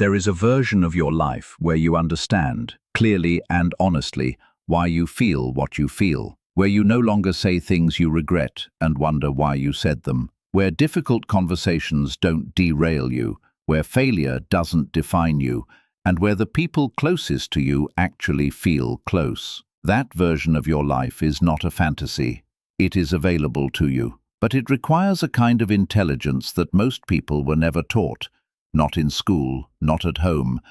There is a version of your life where you understand, clearly and honestly, why you feel what you feel, where you no longer say things you regret and wonder why you said them, where difficult conversations don't derail you, where failure doesn't define you, and where the people closest to you actually feel close. That version of your life is not a fantasy. It is available to you. But it requires a kind of intelligence that most people were never taught, not in school, not at home,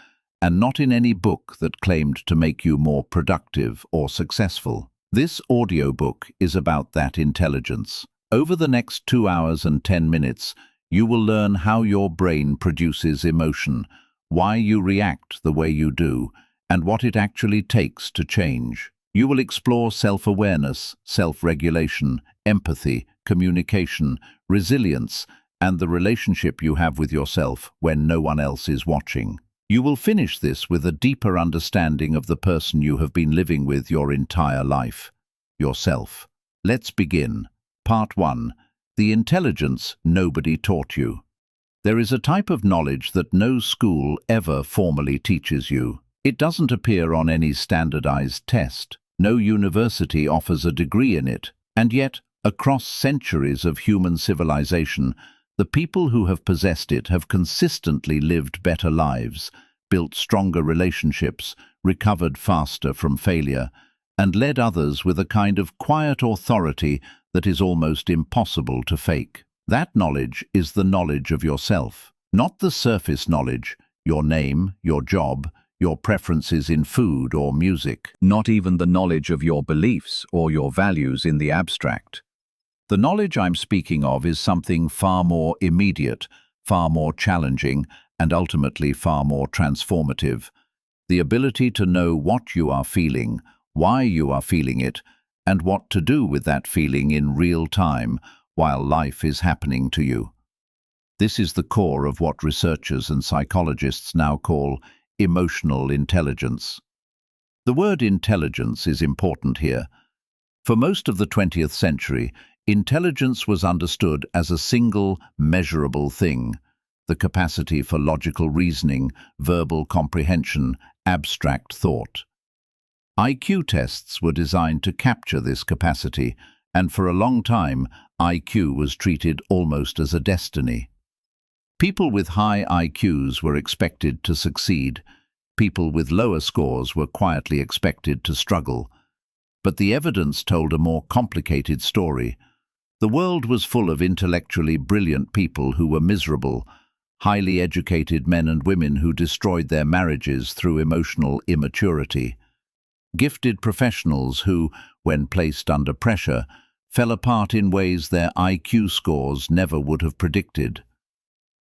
and not in any book that claimed to make you more productive or successful. This audiobook is about that intelligence. Over the next 2 hours and 10 minutes, you will learn how your brain produces emotion, why you react the way you do, and what it actually takes to change. You will explore self-awareness, self-regulation, empathy, communication, resilience, and the relationship you have with yourself when no one else is watching. You will finish this with a deeper understanding of the person you have been living with your entire life, yourself. Let's begin. Part 1. The intelligence nobody taught you. There is a type of knowledge that no school ever formally teaches you. It doesn't appear on any standardized test. No university offers a degree in it. And yet, across centuries of human civilization, the people who have possessed it have consistently lived better lives, built stronger relationships, recovered faster from failure, and led others with a kind of quiet authority that is almost impossible to fake. That knowledge is the knowledge of yourself, not the surface knowledge, your name, your job, your preferences in food or music, not even the knowledge of your beliefs or your values in the abstract. The knowledge I'm speaking of is something far more immediate, far more challenging, and ultimately far more transformative. The ability to know what you are feeling, why you are feeling it, and what to do with that feeling in real time while life is happening to you. This is the core of what researchers and psychologists now call emotional intelligence. The word intelligence is important here. For most of the 20th century, intelligence was understood as a single, measurable thing, the capacity for logical reasoning, verbal comprehension, abstract thought. IQ tests were designed to capture this capacity, and for a long time, IQ was treated almost as a destiny. People with high IQs were expected to succeed. People with lower scores were quietly expected to struggle. But the evidence told a more complicated story. The world was full of intellectually brilliant people who were miserable, highly educated men and women who destroyed their marriages through emotional immaturity, gifted professionals who, when placed under pressure, fell apart in ways their IQ scores never would have predicted.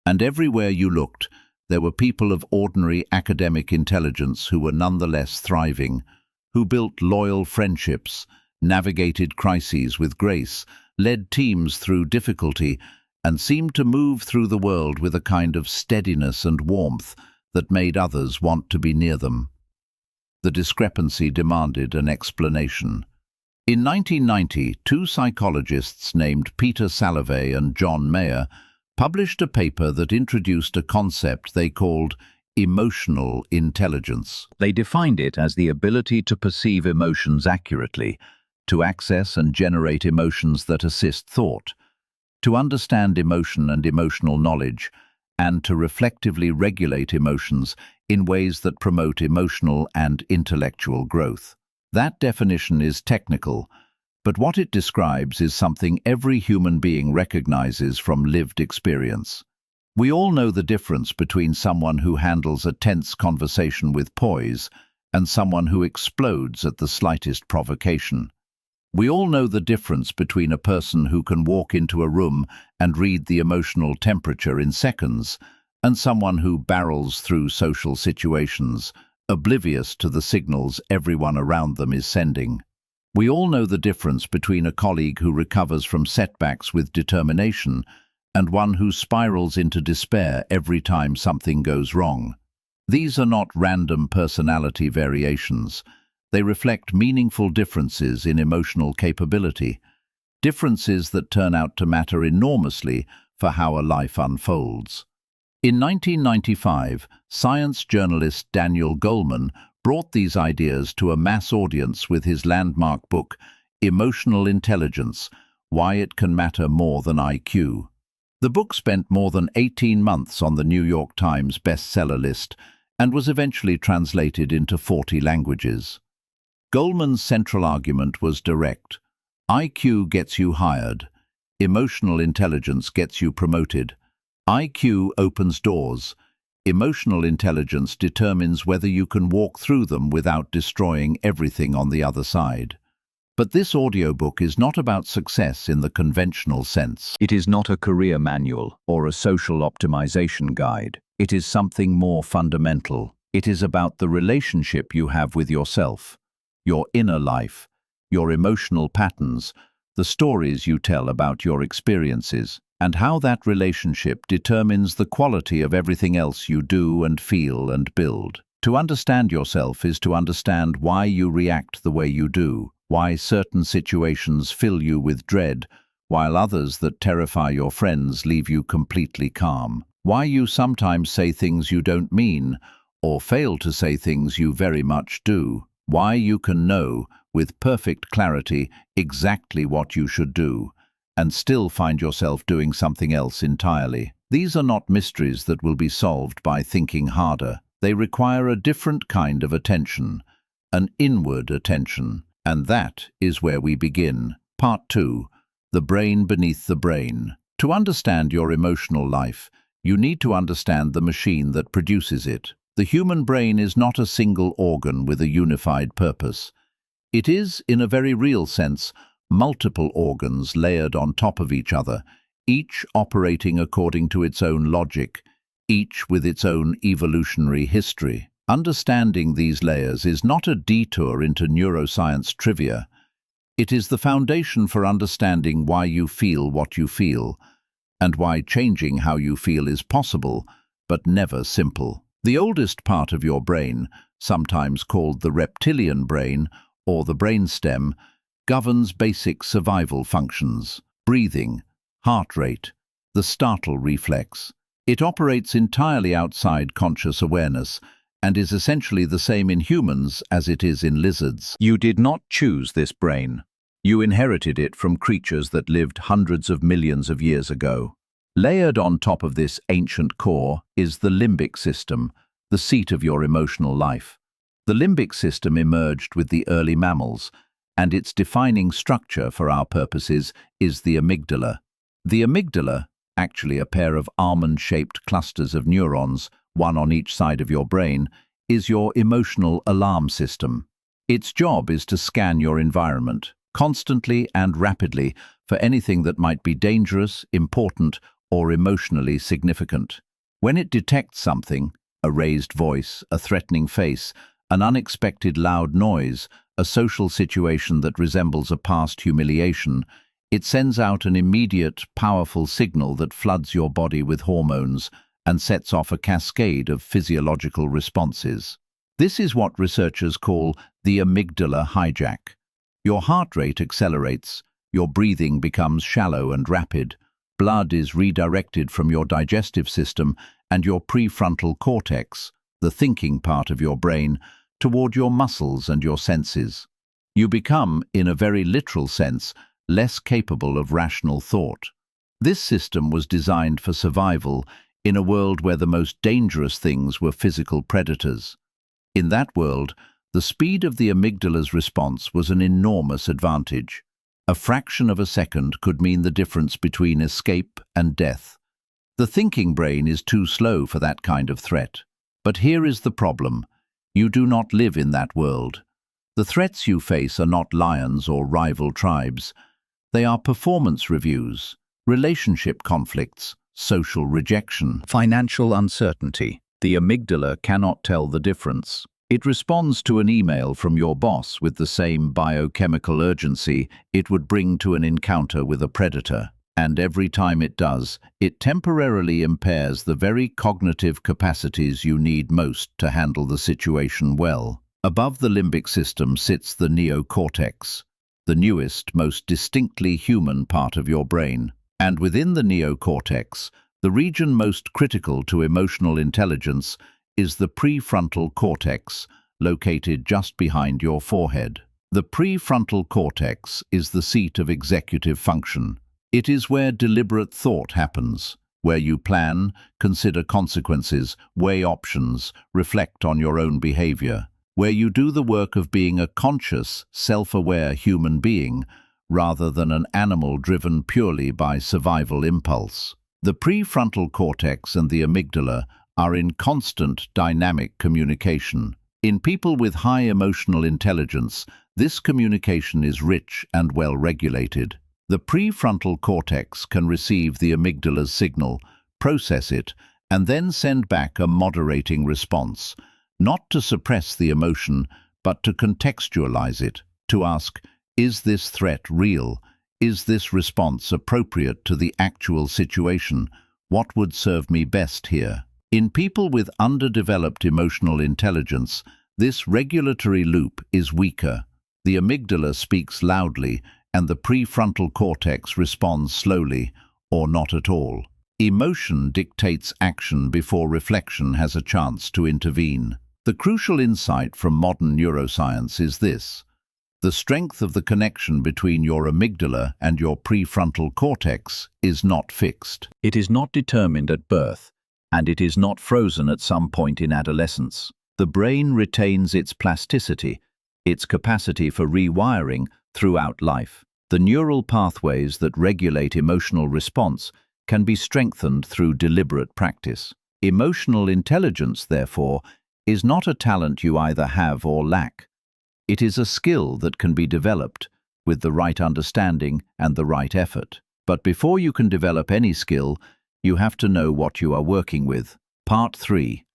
And everywhere you looked, there were people of ordinary academic intelligence who were nonetheless thriving, who built loyal friendships, navigated crises with grace, led teams through difficulty, and seemed to move through the world with a kind of steadiness and warmth that made others want to be near them. The discrepancy demanded an explanation. In 1990, two psychologists named Peter Salovey and John Mayer published a paper that introduced a concept they called emotional intelligence. They defined it as the ability to perceive emotions accurately, to access and generate emotions that assist thought, to understand emotion and emotional knowledge, and to reflectively regulate emotions in ways that promote emotional and intellectual growth. That definition is technical, but what it describes is something every human being recognizes from lived experience. We all know the difference between someone who handles a tense conversation with poise and someone who explodes at the slightest provocation. We all know the difference between a person who can walk into a room and read the emotional temperature in seconds and someone who barrels through social situations, oblivious to the signals everyone around them is sending. We all know the difference between a colleague who recovers from setbacks with determination and one who spirals into despair every time something goes wrong. These are not random personality variations. They reflect meaningful differences in emotional capability, differences that turn out to matter enormously for how a life unfolds. In 1995, science journalist Daniel Goleman brought these ideas to a mass audience with his landmark book, Emotional Intelligence: Why It Can Matter More Than IQ. The book spent more than 18 months on the New York Times bestseller list and was eventually translated into 40 languages. Goleman's central argument was direct. IQ gets you hired. Emotional intelligence gets you promoted. IQ opens doors. Emotional intelligence determines whether you can walk through them without destroying everything on the other side. But this audiobook is not about success in the conventional sense. It is not a career manual or a social optimization guide. It is something more fundamental. It is about the relationship you have with yourself, your inner life, your emotional patterns, the stories you tell about your experiences, and how that relationship determines the quality of everything else you do and feel and build. To understand yourself is to understand why you react the way you do, why certain situations fill you with dread, while others that terrify your friends leave you completely calm, why you sometimes say things you don't mean, or fail to say things you very much do, why you can know, with perfect clarity, exactly what you should do, and still find yourself doing something else entirely. These are not mysteries that will be solved by thinking harder. They require a different kind of attention, an inward attention. And that is where we begin. Part 2. The brain beneath the brain. To understand your emotional life, you need to understand the machine that produces it. The human brain is not a single organ with a unified purpose. It is, in a very real sense, multiple organs layered on top of each other, each operating according to its own logic, each with its own evolutionary history. Understanding these layers is not a detour into neuroscience trivia. It is the foundation for understanding why you feel what you feel, and why changing how you feel is possible, but never simple. The oldest part of your brain, sometimes called the reptilian brain or the brainstem, governs basic survival functions: breathing, heart rate, the startle reflex. It operates entirely outside conscious awareness, and is essentially the same in humans as it is in lizards. You did not choose this brain. You inherited it from creatures that lived hundreds of millions of years ago. Layered on top of this ancient core is the limbic system, the seat of your emotional life. The limbic system emerged with the early mammals, and its defining structure for our purposes is the amygdala. The amygdala, actually a pair of almond-shaped clusters of neurons, one on each side of your brain, is your emotional alarm system. Its job is to scan your environment, constantly and rapidly, for anything that might be dangerous, important, or emotionally significant. When it detects something, a raised voice, a threatening face, an unexpected loud noise, a social situation that resembles a past humiliation, it sends out an immediate, powerful signal that floods your body with hormones and sets off a cascade of physiological responses. This is what researchers call the amygdala hijack. Your heart rate accelerates, your breathing becomes shallow and rapid, blood is redirected from your digestive system and your prefrontal cortex, the thinking part of your brain, toward your muscles and your senses. You become, in a very literal sense, less capable of rational thought. This system was designed for survival in a world where the most dangerous things were physical predators. In that world, the speed of the amygdala's response was an enormous advantage. A fraction of a second could mean the difference between escape and death. The thinking brain is too slow for that kind of threat. But here is the problem. You do not live in that world. The threats you face are not lions or rival tribes. They are performance reviews, relationship conflicts, social rejection, financial uncertainty. The amygdala cannot tell the difference. It responds to an email from your boss with the same biochemical urgency it would bring to an encounter with a predator. And every time it does, it temporarily impairs the very cognitive capacities you need most to handle the situation well. Above the limbic system sits the neocortex, the newest, most distinctly human part of your brain. And within the neocortex, The region most critical to emotional intelligence is the prefrontal cortex, located just behind your forehead. The prefrontal cortex is the seat of executive function. It is where deliberate thought happens, where you plan, consider consequences, weigh options, reflect on your own behavior, where you do the work of being a conscious, self-aware human being, rather than an animal driven purely by survival impulse. The prefrontal cortex and the amygdala are in constant dynamic communication. In people with high emotional intelligence, this communication is rich and well regulated. The prefrontal cortex can receive the amygdala's signal, process it, and then send back a moderating response, not to suppress the emotion, but to contextualize it, to ask, is this threat real? Is this response appropriate to the actual situation? What would serve me best here? In people with underdeveloped emotional intelligence, this regulatory loop is weaker. The amygdala speaks loudly, and the prefrontal cortex responds slowly, or not at all. Emotion dictates action before reflection has a chance to intervene. The crucial insight from modern neuroscience is this: the strength of the connection between your amygdala and your prefrontal cortex is not fixed. It is not determined at birth, and it is not frozen at some point in adolescence. The brain retains its plasticity, its capacity for rewiring throughout life. The neural pathways that regulate emotional response can be strengthened through deliberate practice. Emotional intelligence, therefore, is not a talent you either have or lack. It is a skill that can be developed with the right understanding and the right effort. But before you can develop any skill, you have to know what you are working with. Part 3.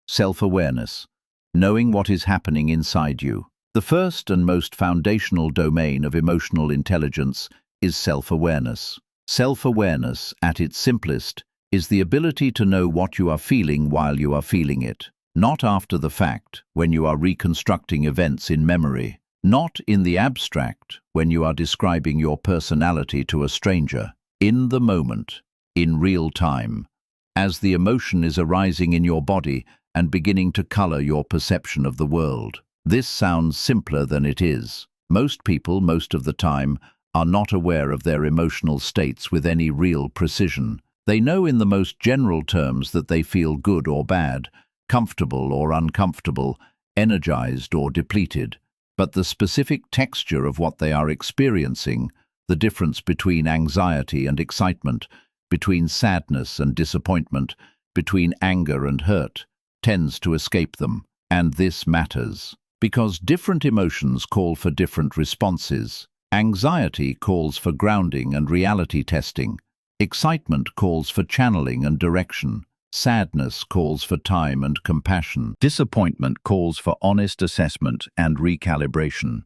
Self-awareness. Knowing what is happening inside you. The first and most foundational domain of emotional intelligence is self-awareness. Self-awareness, at its simplest, is the ability to know what you are feeling while you are feeling it. Not after the fact, when you are reconstructing events in memory. Not in the abstract, when you are describing your personality to a stranger. In the moment, in real time, as the emotion is arising in your body and beginning to color your perception of the world. This sounds simpler than it is. Most people, most of the time, are not aware of their emotional states with any real precision. They know in the most general terms that they feel good or bad, comfortable or uncomfortable, energized or depleted. But the specific texture of what they are experiencing, the difference between anxiety and excitement, between sadness and disappointment, between anger and hurt, tends to escape them. And this matters, because different emotions call for different responses. Anxiety calls for grounding and reality testing. Excitement calls for channeling and direction. Sadness calls for time and compassion. Disappointment calls for honest assessment and recalibration.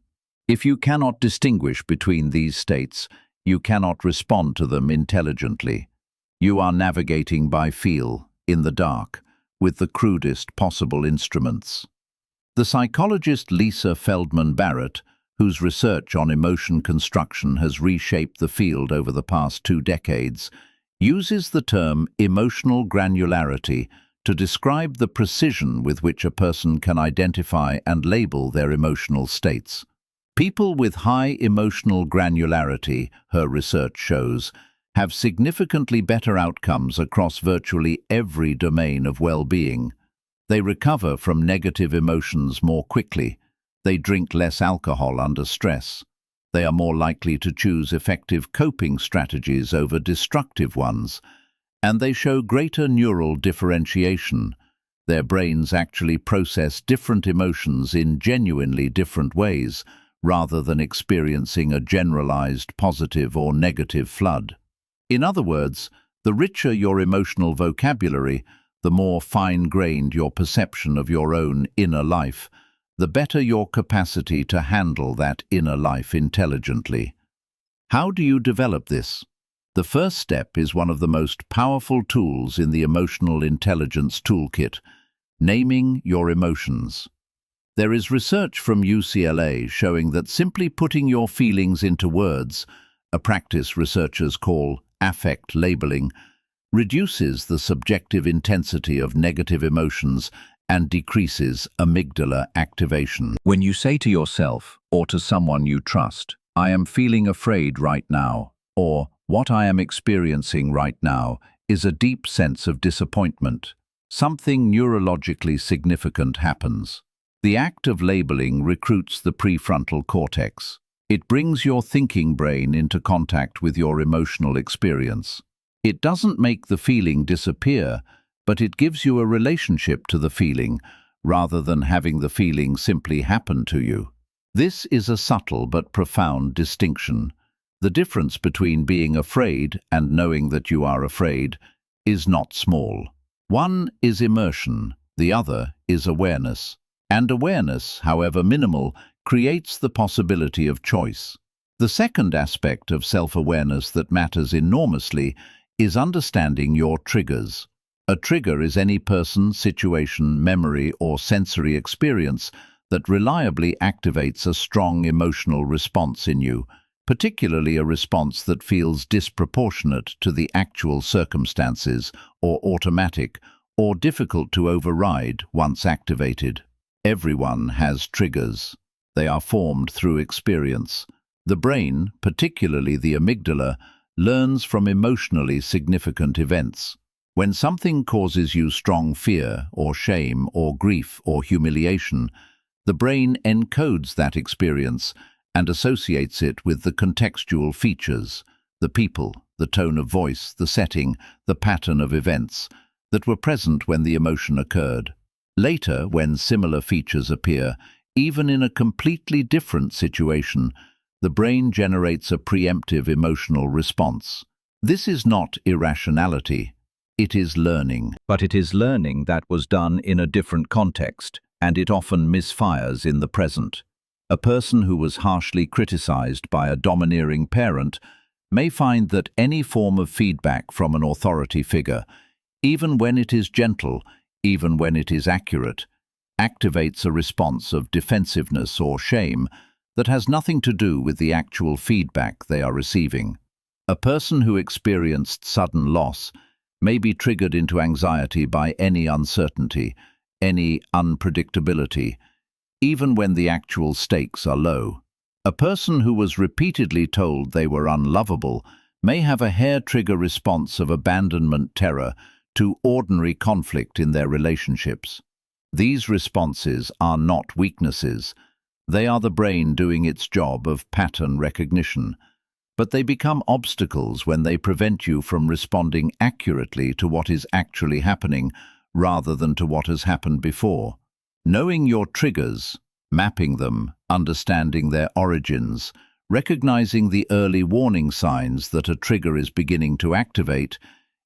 If you cannot distinguish between these states, you cannot respond to them intelligently. You are navigating by feel, in the dark, with the crudest possible instruments. The psychologist Lisa Feldman Barrett, whose research on emotion construction has reshaped the field over the past 2 decades, uses the term emotional granularity to describe the precision with which a person can identify and label their emotional states. People with high emotional granularity, her research shows, have significantly better outcomes across virtually every domain of well-being. They recover from negative emotions more quickly. They drink less alcohol under stress. They are more likely to choose effective coping strategies over destructive ones. And they show greater neural differentiation. Their brains actually process different emotions in genuinely different ways, rather than experiencing a generalized positive or negative flood. In other words, the richer your emotional vocabulary, the more fine-grained your perception of your own inner life, the better your capacity to handle that inner life intelligently. How do you develop this? The first step is one of the most powerful tools in the emotional intelligence toolkit: naming your emotions. There is research from UCLA showing that simply putting your feelings into words, a practice researchers call affect labeling, reduces the subjective intensity of negative emotions, and decreases amygdala activation. When you say to yourself or to someone you trust, "I am feeling afraid right now," or "what I am experiencing right now is a deep sense of disappointment," something neurologically significant happens. The act of labeling recruits the prefrontal cortex. It brings your thinking brain into contact with your emotional experience. It doesn't make the feeling disappear, but it gives you a relationship to the feeling, rather than having the feeling simply happen to you. This is a subtle but profound distinction. The difference between being afraid and knowing that you are afraid is not small. One is immersion, the other is awareness. And awareness, however minimal, creates the possibility of choice. The second aspect of self-awareness that matters enormously is understanding your triggers. A trigger is any person, situation, memory, or sensory experience that reliably activates a strong emotional response in you, particularly a response that feels disproportionate to the actual circumstances, or automatic, or difficult to override once activated. Everyone has triggers. They are formed through experience. The brain, particularly the amygdala, learns from emotionally significant events. When something causes you strong fear, or shame, or grief, or humiliation, the brain encodes that experience and associates it with the contextual features, the people, the tone of voice, the setting, the pattern of events that were present when the emotion occurred. Later, when similar features appear, even in a completely different situation, the brain generates a preemptive emotional response. This is not irrationality. It is learning. But it is learning that was done in a different context, and it often misfires in the present. A person who was harshly criticized by a domineering parent may find that any form of feedback from an authority figure, even when it is gentle, even when it is accurate, activates a response of defensiveness or shame that has nothing to do with the actual feedback they are receiving. A person who experienced sudden loss may be triggered into anxiety by any uncertainty, any unpredictability, even when the actual stakes are low. A person who was repeatedly told they were unlovable may have a hair-trigger response of abandonment terror to ordinary conflict in their relationships. These responses are not weaknesses. They are the brain doing its job of pattern recognition. But they become obstacles when they prevent you from responding accurately to what is actually happening rather than to what has happened before. Knowing your triggers, mapping them, understanding their origins, recognizing the early warning signs that a trigger is beginning to activate,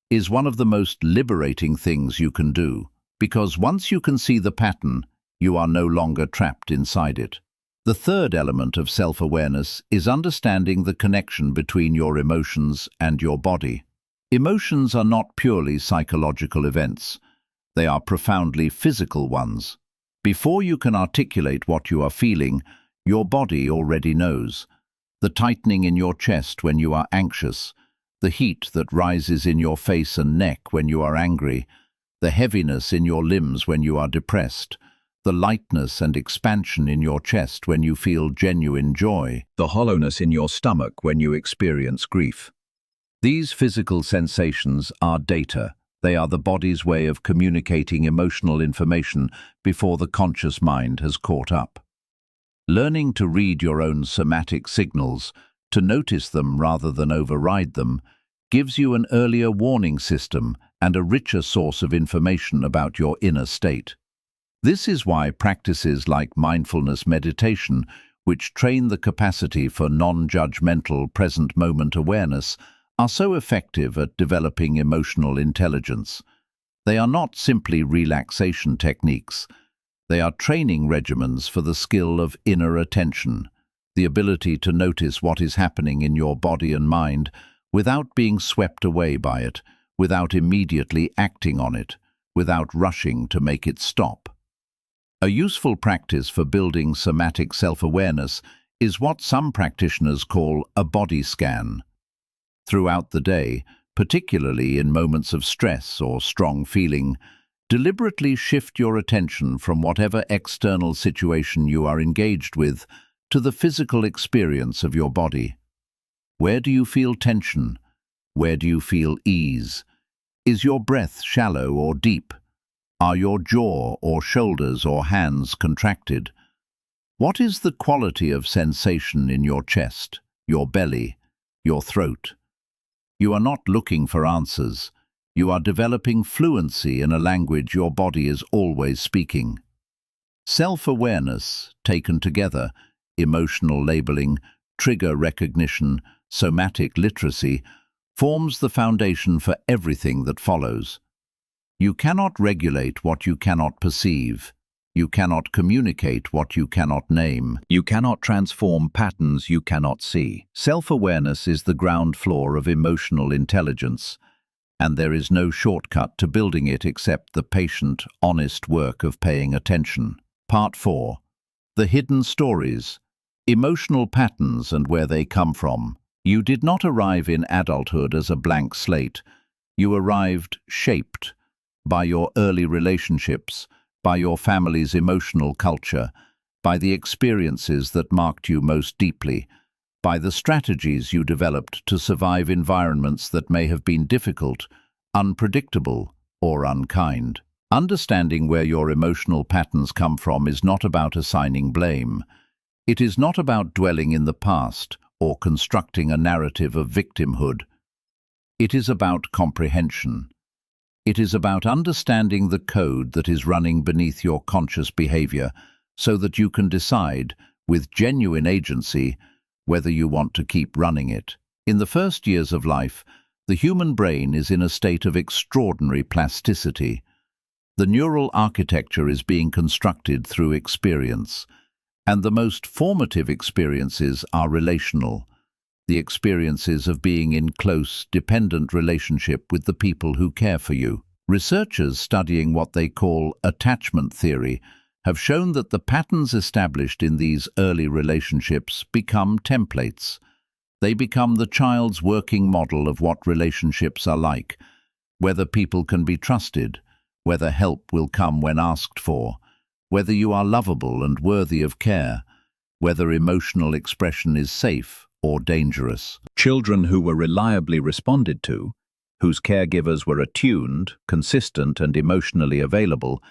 is one of the most liberating things you can do, because once you can see the pattern, you are no longer trapped inside it. The third element of self-awareness is understanding the connection between your emotions and your body. Emotions are not purely psychological events. They are profoundly physical ones. Before you can articulate what you are feeling, your body already knows. The tightening in your chest when you are anxious, the heat that rises in your face and neck when you are angry, the heaviness in your limbs when you are depressed, the lightness and expansion in your chest when you feel genuine joy, the hollowness in your stomach when you experience grief. These physical sensations are data. They are the body's way of communicating emotional information before the conscious mind has caught up. Learning to read your own somatic signals, to notice them rather than override them, gives you an earlier warning system and a richer source of information about your inner state. This is why practices like mindfulness meditation, which train the capacity for non-judgmental present-moment awareness, are so effective at developing emotional intelligence. They are not simply relaxation techniques. They are training regimens for the skill of inner attention, the ability to notice what is happening in your body and mind without being swept away by it, without immediately acting on it, without rushing to make it stop. A useful practice for building somatic self-awareness is what some practitioners call a body scan. Throughout the day, particularly in moments of stress or strong feeling. Deliberately shift your attention from whatever external situation you are engaged with to the physical experience of your body. Where do you feel tension? Where do you feel ease? Is your breath shallow or deep? Are your jaw or shoulders or hands contracted? What is the quality of sensation in your chest, your belly, your throat? You are not looking for answers. You are developing fluency in a language your body is always speaking. Self-awareness, taken together, emotional labeling, trigger recognition, somatic literacy, forms the foundation for everything that follows. You cannot regulate what you cannot perceive. You cannot communicate what you cannot name. You cannot transform patterns you cannot see. Self-awareness is the ground floor of emotional intelligence, and there is no shortcut to building it except the patient, honest work of paying attention. Part 4. The hidden stories, emotional patterns and where they come from. You did not arrive in adulthood as a blank slate. You arrived shaped by your early relationships, by your family's emotional culture, by the experiences that marked you most deeply, by the strategies you developed to survive environments that may have been difficult, unpredictable, or unkind. Understanding where your emotional patterns come from is not about assigning blame. It is not about dwelling in the past or constructing a narrative of victimhood. It is about comprehension. It is about understanding the code that is running beneath your conscious behavior so that you can decide, with genuine agency, whether you want to keep running it. In the first years of life, the human brain is in a state of extraordinary plasticity. The neural architecture is being constructed through experience, and the most formative experiences are relational, the experiences of being in close, dependent relationship with the people who care for you. Researchers studying what they call attachment theory have shown that the patterns established in these early relationships become templates. They become the child's working model of what relationships are like, whether people can be trusted, whether help will come when asked for, whether you are lovable and worthy of care, whether emotional expression is safe or dangerous. Children who were reliably responded to, whose caregivers were attuned, consistent, and emotionally available,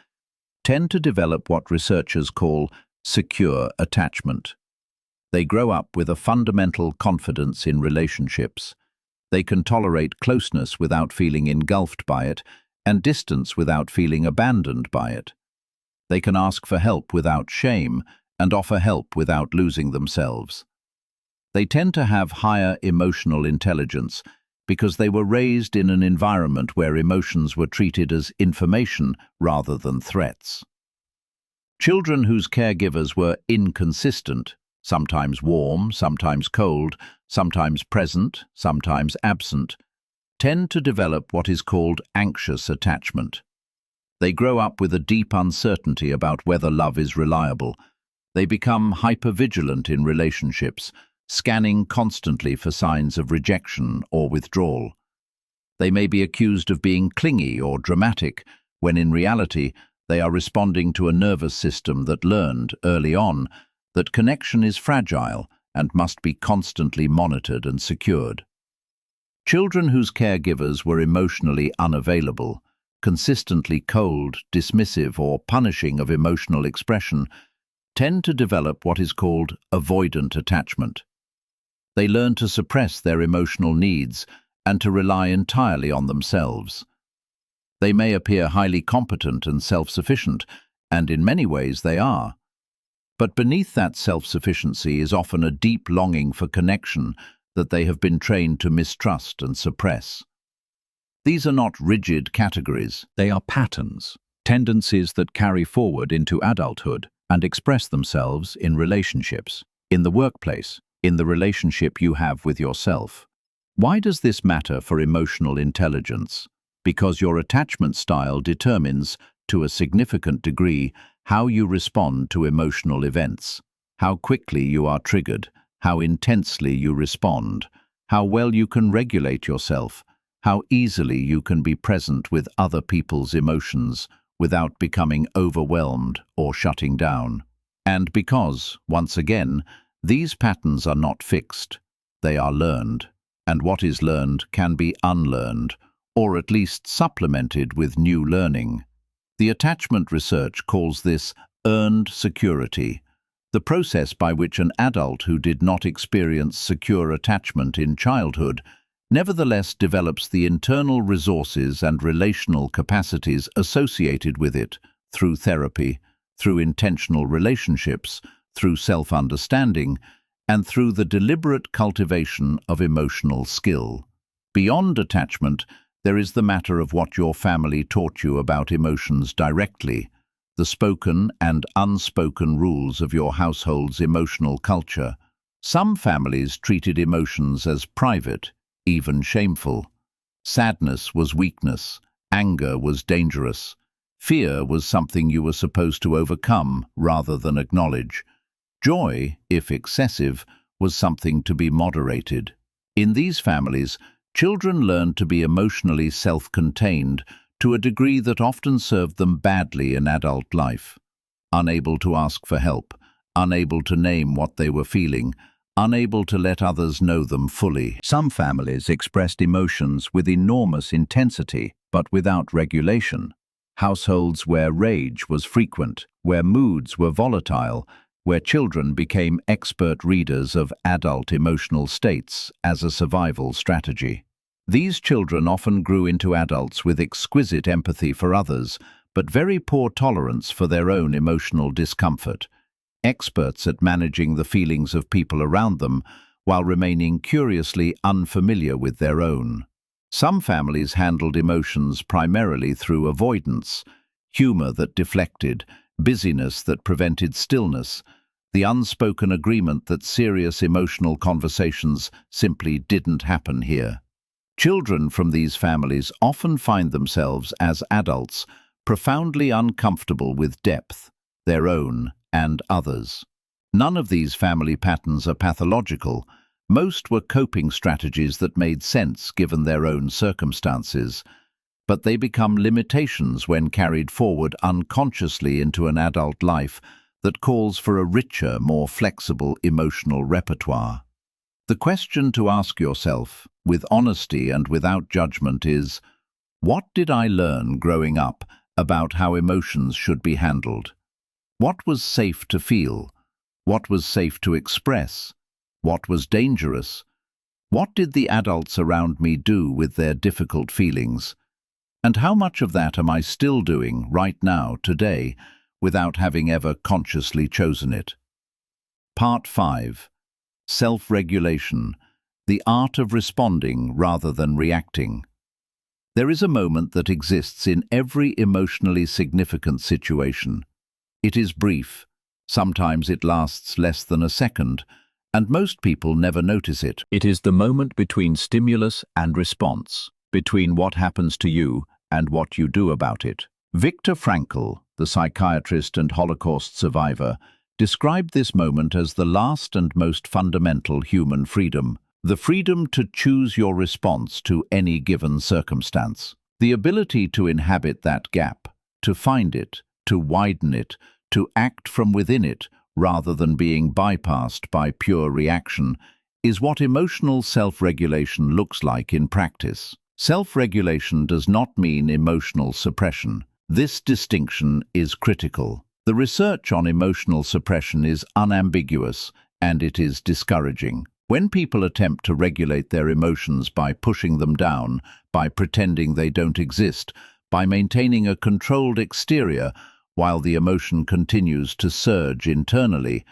tend to develop what researchers call secure attachment. They grow up with a fundamental confidence in relationships. They can tolerate closeness without feeling engulfed by it, and distance without feeling abandoned by it. They can ask for help without shame, and offer help without losing themselves. They tend to have higher emotional intelligence because they were raised in an environment where emotions were treated as information rather than threats. Children whose caregivers were inconsistent, sometimes warm, sometimes cold, sometimes present, sometimes absent, tend to develop what is called anxious attachment. They grow up with a deep uncertainty about whether love is reliable. They become hypervigilant in relationships, scanning constantly for signs of rejection or withdrawal. They may be accused of being clingy or dramatic, when in reality they are responding to a nervous system that learned, early on, that connection is fragile and must be constantly monitored and secured. Children whose caregivers were emotionally unavailable, consistently cold, dismissive, or punishing of emotional expression, tend to develop what is called avoidant attachment. They learn to suppress their emotional needs and to rely entirely on themselves. They may appear highly competent and self-sufficient, and in many ways they are. But beneath that self-sufficiency is often a deep longing for connection that they have been trained to mistrust and suppress. These are not rigid categories. They are patterns, tendencies that carry forward into adulthood and express themselves in relationships, in the workplace, in the relationship you have with yourself. Why does this matter for emotional intelligence? Because your attachment style determines, to a significant degree, how you respond to emotional events, how quickly you are triggered, how intensely you respond, how well you can regulate yourself, how easily you can be present with other people's emotions without becoming overwhelmed or shutting down. And because, once again, these patterns are not fixed, they are learned, and what is learned can be unlearned, or at least supplemented with new learning. The attachment research calls this earned security, the process by which an adult who did not experience secure attachment in childhood nevertheless develops the internal resources and relational capacities associated with it through therapy, through intentional relationships, through self-understanding, and through the deliberate cultivation of emotional skill. Beyond attachment, there is the matter of what your family taught you about emotions directly, the spoken and unspoken rules of your household's emotional culture. Some families treated emotions as private, even shameful. Sadness was weakness, anger was dangerous, fear was something you were supposed to overcome rather than acknowledge. Joy, if excessive, was something to be moderated. In these families, children learned to be emotionally self-contained to a degree that often served them badly in adult life. Unable to ask for help, unable to name what they were feeling, unable to let others know them fully. Some families expressed emotions with enormous intensity, but without regulation. Households where rage was frequent, where moods were volatile, where children became expert readers of adult emotional states as a survival strategy. These children often grew into adults with exquisite empathy for others, but very poor tolerance for their own emotional discomfort, experts at managing the feelings of people around them while remaining curiously unfamiliar with their own. Some families handled emotions primarily through avoidance, humor that deflected, busyness that prevented stillness, the unspoken agreement that serious emotional conversations simply didn't happen here. Children from these families often find themselves, as adults, profoundly uncomfortable with depth, their own and others. None of these family patterns are pathological. Most were coping strategies that made sense given their own circumstances, but they become limitations when carried forward unconsciously into an adult life that calls for a richer, more flexible emotional repertoire. The question to ask yourself, with honesty and without judgment, is, what did I learn growing up about how emotions should be handled? What was safe to feel? What was safe to express? What was dangerous? What did the adults around me do with their difficult feelings? And how much of that am I still doing right now, today, without having ever consciously chosen it? Part 5. Self-regulation, the art of responding rather than reacting. There is a moment that exists in every emotionally significant situation. It is brief. Sometimes it lasts less than a second, and most people never notice it. It is the moment between stimulus and response, between what happens to you and what you do about it. Viktor Frankl, the psychiatrist and Holocaust survivor, described this moment as the last and most fundamental human freedom, the freedom to choose your response to any given circumstance. The ability to inhabit that gap, to find it, to widen it, to act from within it, rather than being bypassed by pure reaction, is what emotional self-regulation looks like in practice. Self-regulation does not mean emotional suppression. This distinction is critical. The research on emotional suppression is unambiguous, and it is discouraging. When people attempt to regulate their emotions by pushing them down, by pretending they don't exist, by maintaining a controlled exterior while the emotion continues to surge internally,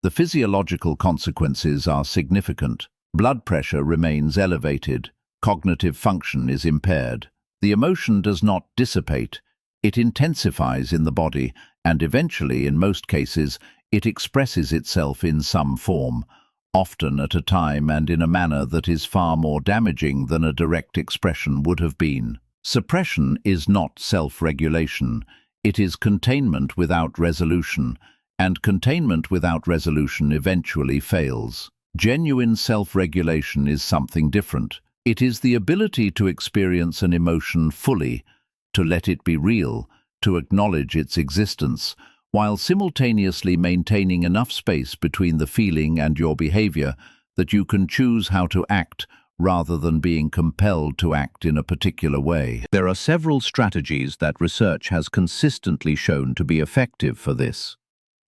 the physiological consequences are significant. Blood pressure remains elevated, cognitive function is impaired. The emotion does not dissipate, it intensifies in the body, and eventually, in most cases, it expresses itself in some form, often at a time and in a manner that is far more damaging than a direct expression would have been. Suppression is not self-regulation. It is containment without resolution, and containment without resolution eventually fails. Genuine self-regulation is something different. It is the ability to experience an emotion fully, to let it be real, to acknowledge its existence, while simultaneously maintaining enough space between the feeling and your behavior that you can choose how to act rather than being compelled to act in a particular way. There are several strategies that research has consistently shown to be effective for this.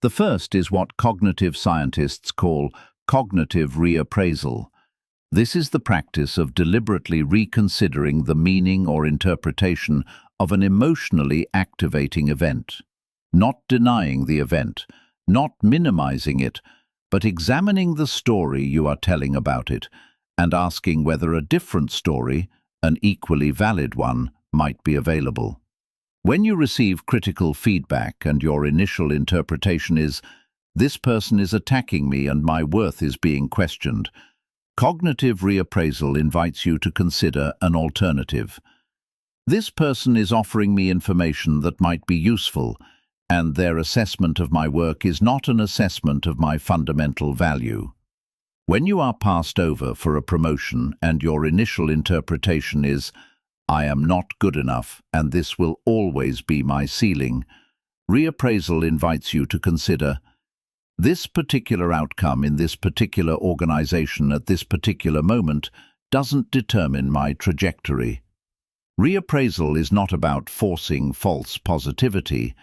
The first is what cognitive scientists call cognitive reappraisal. This is the practice of deliberately reconsidering the meaning or interpretation of an emotionally activating event. Not denying the event, not minimizing it, but examining the story you are telling about it and asking whether a different story, an equally valid one, might be available. When you receive critical feedback and your initial interpretation is, "This person is attacking me and my worth is being questioned," cognitive reappraisal invites you to consider an alternative. This person is offering me information that might be useful, and their assessment of my work is not an assessment of my fundamental value. When you are passed over for a promotion and your initial interpretation is, "I am not good enough and this will always be my ceiling," reappraisal invites you to consider, "This particular outcome in this particular organization at this particular moment doesn't determine my trajectory." Reappraisal is not about forcing false positivity.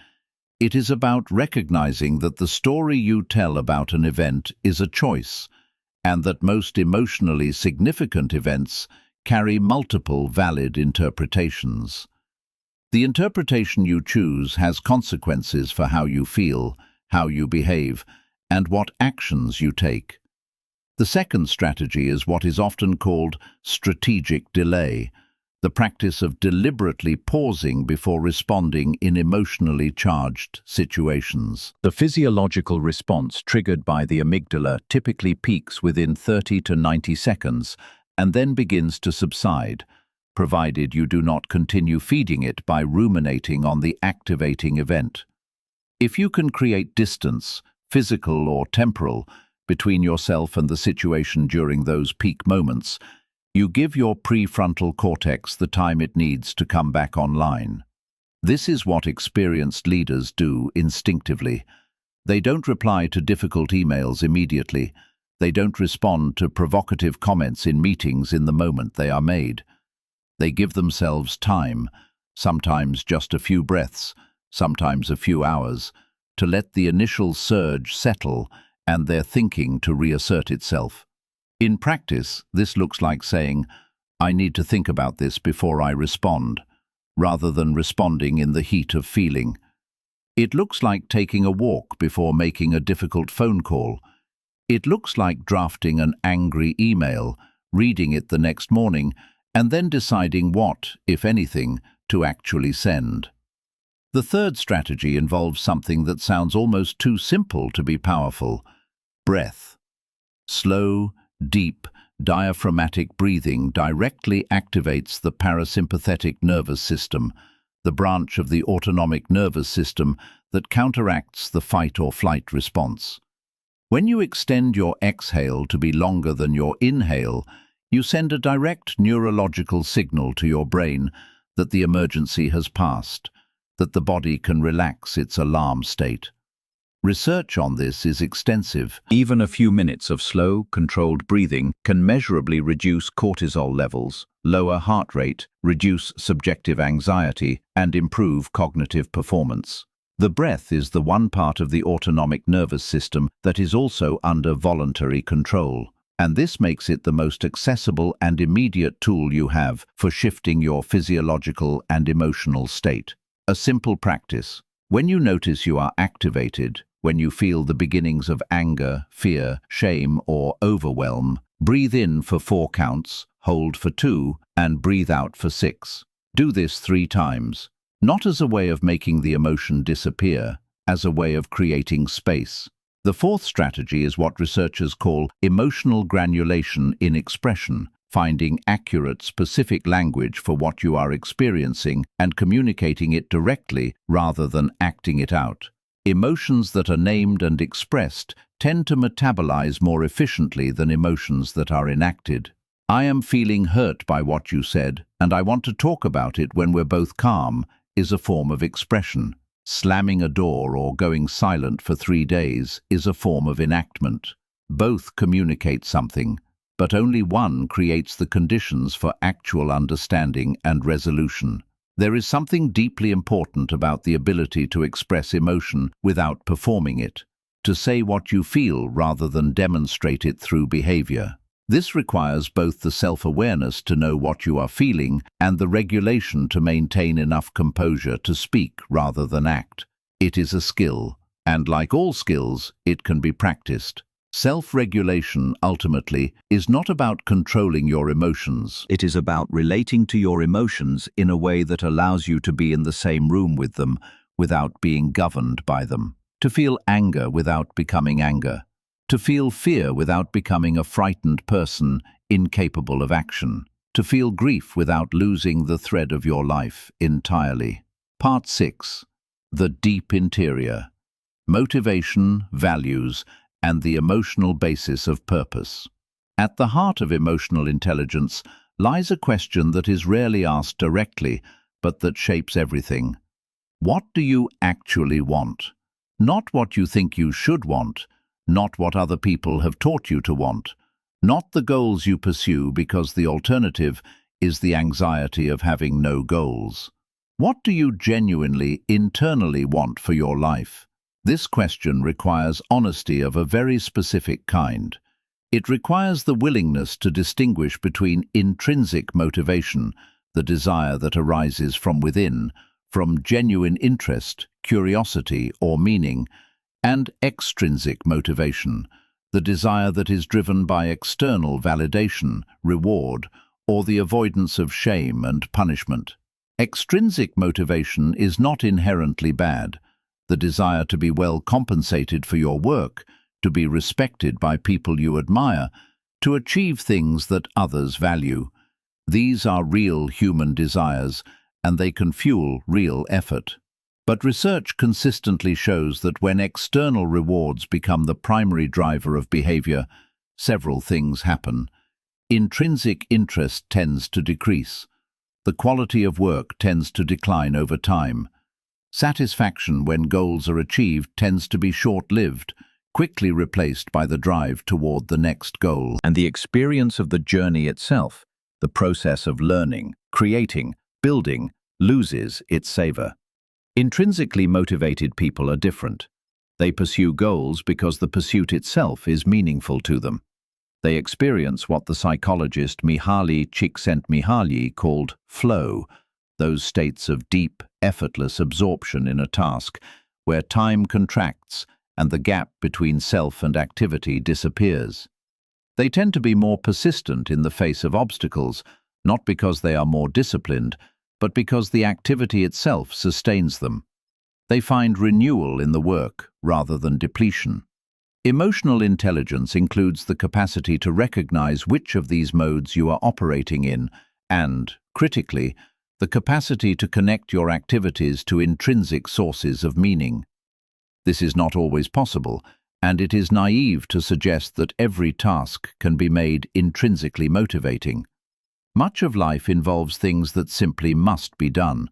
It is about recognizing that the story you tell about an event is a choice, and that most emotionally significant events carry multiple valid interpretations. The interpretation you choose has consequences for how you feel, how you behave, and what actions you take. The second strategy is what is often called strategic delay, the practice of deliberately pausing before responding in emotionally charged situations. The physiological response triggered by the amygdala typically peaks within 30 to 90 seconds and then begins to subside, provided you do not continue feeding it by ruminating on the activating event. If you can create distance, physical or temporal, between yourself and the situation during those peak moments, you give your prefrontal cortex the time it needs to come back online. This is what experienced leaders do instinctively. They don't reply to difficult emails immediately. They don't respond to provocative comments in meetings in the moment they are made. They give themselves time, sometimes just a few breaths, sometimes a few hours, to let the initial surge settle and their thinking to reassert itself. In practice, this looks like saying, "I need to think about this before I respond," rather than responding in the heat of feeling. It looks like taking a walk before making a difficult phone call. It looks like drafting an angry email, reading it the next morning, and then deciding what, if anything, to actually send. The third strategy involves something that sounds almost too simple to be powerful: breath. Slow, deep, diaphragmatic breathing directly activates the parasympathetic nervous system, the branch of the autonomic nervous system that counteracts the fight or flight response. When you extend your exhale to be longer than your inhale, you send a direct neurological signal to your brain that the emergency has passed, that the body can relax its alarm state. Research on this is extensive. Even a few minutes of slow, controlled breathing can measurably reduce cortisol levels, lower heart rate, reduce subjective anxiety, and improve cognitive performance. The breath is the one part of the autonomic nervous system that is also under voluntary control, and this makes it the most accessible and immediate tool you have for shifting your physiological and emotional state. A simple practice. When you notice you are activated, when you feel the beginnings of anger, fear, shame, or overwhelm, breathe in for 4 counts, hold for 2, and breathe out for 6. Do this 3 times, not as a way of making the emotion disappear, as a way of creating space. The fourth strategy is what researchers call emotional granulation in expression, finding accurate, specific language for what you are experiencing and communicating it directly rather than acting it out. Emotions that are named and expressed tend to metabolize more efficiently than emotions that are enacted. "I am feeling hurt by what you said, and I want to talk about it when we're both calm," is a form of expression. Slamming a door or going silent for 3 days is a form of enactment. Both communicate something, but only one creates the conditions for actual understanding and resolution. There is something deeply important about the ability to express emotion without performing it, to say what you feel rather than demonstrate it through behavior. This requires both the self-awareness to know what you are feeling and the regulation to maintain enough composure to speak rather than act. It is a skill, and like all skills, it can be practiced. Self-regulation, ultimately, is not about controlling your emotions. It is about relating to your emotions in a way that allows you to be in the same room with them without being governed by them. To feel anger without becoming anger. To feel fear without becoming a frightened person incapable of action. To feel grief without losing the thread of your life entirely. Part 6. The Deep Interior. Motivation, values, and the emotional basis of purpose. At the heart of emotional intelligence lies a question that is rarely asked directly, but that shapes everything. What do you actually want? Not what you think you should want, not what other people have taught you to want, not the goals you pursue because the alternative is the anxiety of having no goals. What do you genuinely, internally want for your life? This question requires honesty of a very specific kind. It requires the willingness to distinguish between intrinsic motivation, the desire that arises from within, from genuine interest, curiosity, or meaning, and extrinsic motivation, the desire that is driven by external validation, reward, or the avoidance of shame and punishment. Extrinsic motivation is not inherently bad. The desire to be well compensated for your work, to be respected by people you admire, to achieve things that others value. These are real human desires, and they can fuel real effort. But research consistently shows that when external rewards become the primary driver of behavior, several things happen. Intrinsic interest tends to decrease. The quality of work tends to decline over time. Satisfaction when goals are achieved tends to be short-lived, quickly replaced by the drive toward the next goal. And the experience of the journey itself, the process of learning, creating, building, loses its savor. Intrinsically motivated people are different. They pursue goals because the pursuit itself is meaningful to them. They experience what the psychologist Mihaly Csikszentmihalyi called flow, those states of deep, effortless absorption in a task, where time contracts and the gap between self and activity disappears. They tend to be more persistent in the face of obstacles, not because they are more disciplined, but because the activity itself sustains them. They find renewal in the work rather than depletion. Emotional intelligence includes the capacity to recognize which of these modes you are operating in and, critically, the capacity to connect your activities to intrinsic sources of meaning. This is not always possible, and it is naive to suggest that every task can be made intrinsically motivating. Much of life involves things that simply must be done.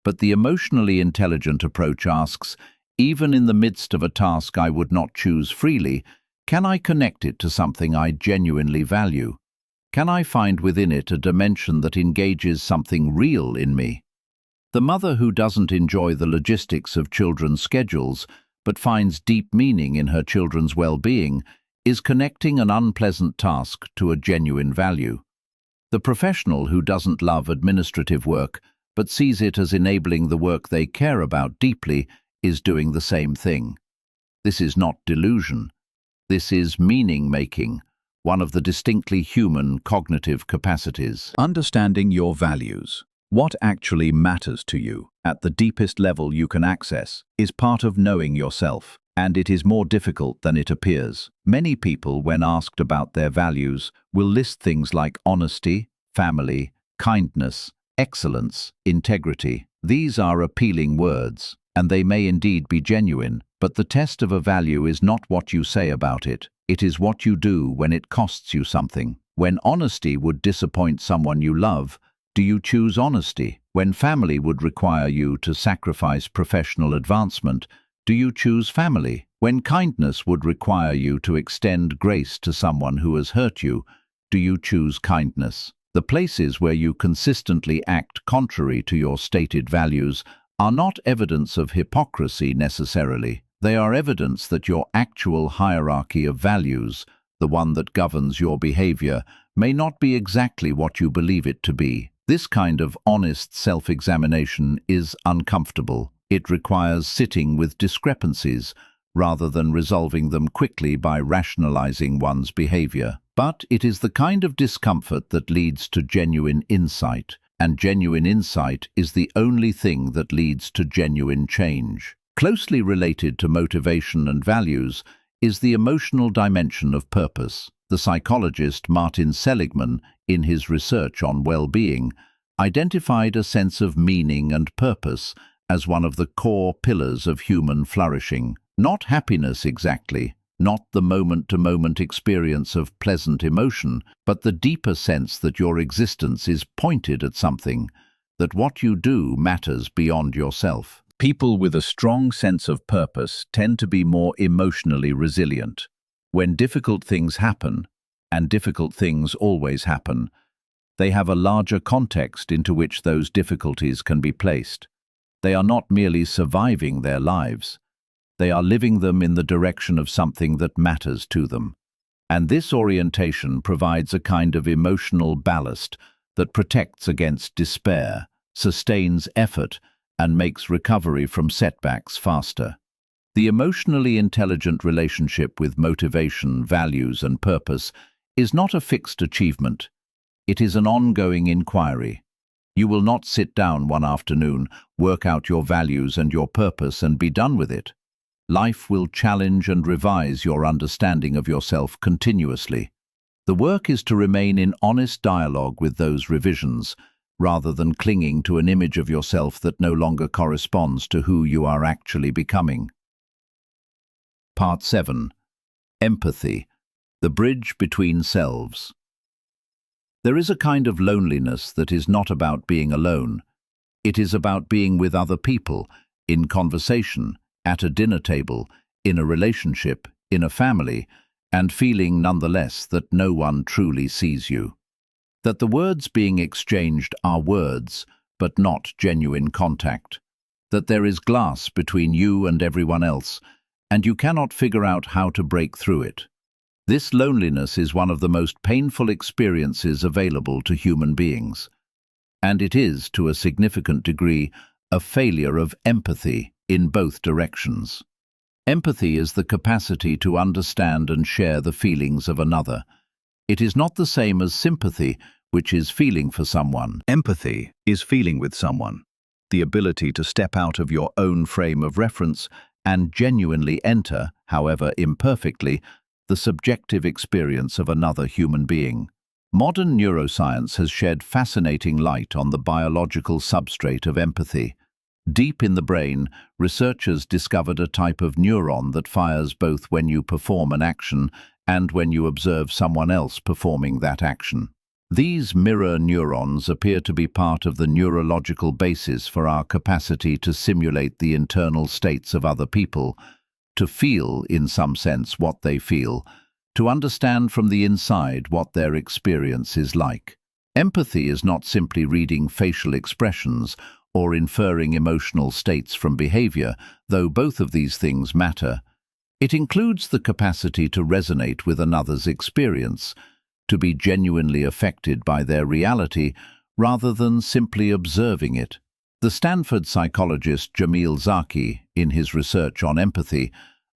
But the emotionally intelligent approach asks, even in the midst of a task I would not choose freely, can I connect it to something I genuinely value? Can I find within it a dimension that engages something real in me? The mother who doesn't enjoy the logistics of children's schedules, but finds deep meaning in her children's well-being, is connecting an unpleasant task to a genuine value. The professional who doesn't love administrative work, but sees it as enabling the work they care about deeply, is doing the same thing. This is not delusion. This is meaning-making, one of the distinctly human cognitive capacities. Understanding your values, what actually matters to you, at the deepest level you can access, is part of knowing yourself, and it is more difficult than it appears. Many people, when asked about their values, will list things like honesty, family, kindness, excellence, integrity. These are appealing words, and they may indeed be genuine, but the test of a value is not what you say about it. It is what you do when it costs you something. When honesty would disappoint someone you love, do you choose honesty? When family would require you to sacrifice professional advancement, do you choose family? When kindness would require you to extend grace to someone who has hurt you, do you choose kindness? The places where you consistently act contrary to your stated values are not evidence of hypocrisy necessarily. They are evidence that your actual hierarchy of values, the one that governs your behavior, may not be exactly what you believe it to be. This kind of honest self-examination is uncomfortable. It requires sitting with discrepancies rather than resolving them quickly by rationalizing one's behavior. But it is the kind of discomfort that leads to genuine insight, and genuine insight is the only thing that leads to genuine change. Closely related to motivation and values is the emotional dimension of purpose. The psychologist Martin Seligman, in his research on well-being, identified a sense of meaning and purpose as one of the core pillars of human flourishing. Not happiness exactly, not the moment-to-moment experience of pleasant emotion, but the deeper sense that your existence is pointed at something, that what you do matters beyond yourself. People with a strong sense of purpose tend to be more emotionally resilient. When difficult things happen, and difficult things always happen, they have a larger context into which those difficulties can be placed. They are not merely surviving their lives. They are living them in the direction of something that matters to them. And this orientation provides a kind of emotional ballast that protects against despair, sustains effort, and makes recovery from setbacks faster. The emotionally intelligent relationship with motivation, values, and purpose is not a fixed achievement. It is an ongoing inquiry. You will not sit down one afternoon, work out your values and your purpose, and be done with it. Life will challenge and revise your understanding of yourself continuously. The work is to remain in honest dialogue with those revisions, rather than clinging to an image of yourself that no longer corresponds to who you are actually becoming. Part 7. Empathy, the bridge between selves. There is a kind of loneliness that is not about being alone. It is about being with other people, in conversation, at a dinner table, in a relationship, in a family, and feeling nonetheless that no one truly sees you. That the words being exchanged are words, but not genuine contact. That there is glass between you and everyone else, and you cannot figure out how to break through it. This loneliness is one of the most painful experiences available to human beings. And it is, to a significant degree, a failure of empathy in both directions. Empathy is the capacity to understand and share the feelings of another. It is not the same as sympathy, which is feeling for someone. Empathy is feeling with someone, the ability to step out of your own frame of reference and genuinely enter, however imperfectly, the subjective experience of another human being. Modern neuroscience has shed fascinating light on the biological substrate of empathy. Deep in the brain, researchers discovered a type of neuron that fires both when you perform an action and when you observe someone else performing that action. These mirror neurons appear to be part of the neurological basis for our capacity to simulate the internal states of other people, to feel, in some sense, what they feel, to understand from the inside what their experience is like. Empathy is not simply reading facial expressions or inferring emotional states from behavior, though both of these things matter. It includes the capacity to resonate with another's experience, to be genuinely affected by their reality rather than simply observing it. The Stanford psychologist Jamil Zaki, in his research on empathy,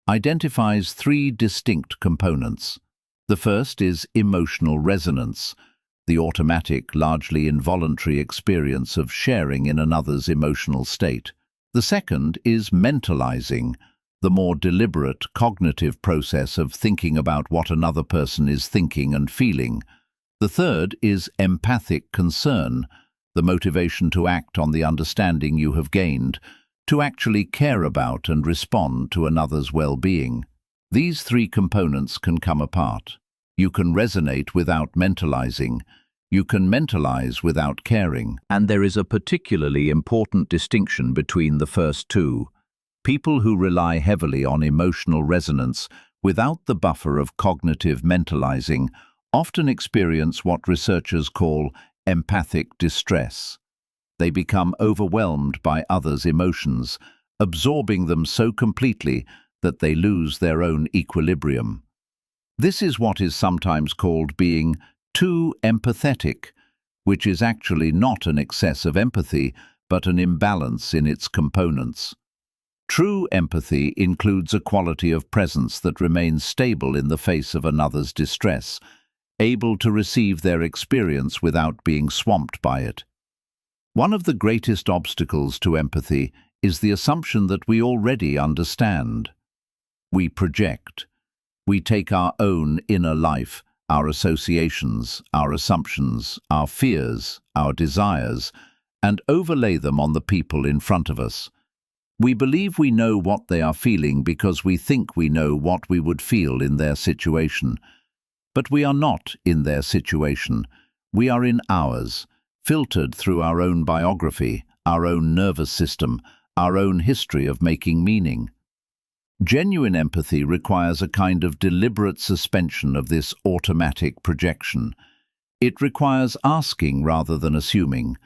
identifies three distinct components. The first is emotional resonance, the automatic, largely involuntary experience of sharing in another's emotional state. The second is mentalizing, the more deliberate cognitive process of thinking about what another person is thinking and feeling. The third is empathic concern, the motivation to act on the understanding you have gained, to actually care about and respond to another's well-being. These three components can come apart. You can resonate without mentalizing. You can mentalize without caring. And there is a particularly important distinction between the first two. People who rely heavily on emotional resonance without the buffer of cognitive mentalizing often experience what researchers call empathic distress. They become overwhelmed by others' emotions, absorbing them so completely that they lose their own equilibrium. This is what is sometimes called being too empathetic, which is actually not an excess of empathy, but an imbalance in its components. True empathy includes a quality of presence that remains stable in the face of another's distress, able to receive their experience without being swamped by it. One of the greatest obstacles to empathy is the assumption that we already understand. We project. We take our own inner life, our associations, our assumptions, our fears, our desires, and overlay them on the people in front of us. We believe we know what they are feeling because we think we know what we would feel in their situation. But we are not in their situation. We are in ours, filtered through our own biography, our own nervous system, our own history of making meaning. Genuine empathy requires a kind of deliberate suspension of this automatic projection. It requires asking rather than assuming.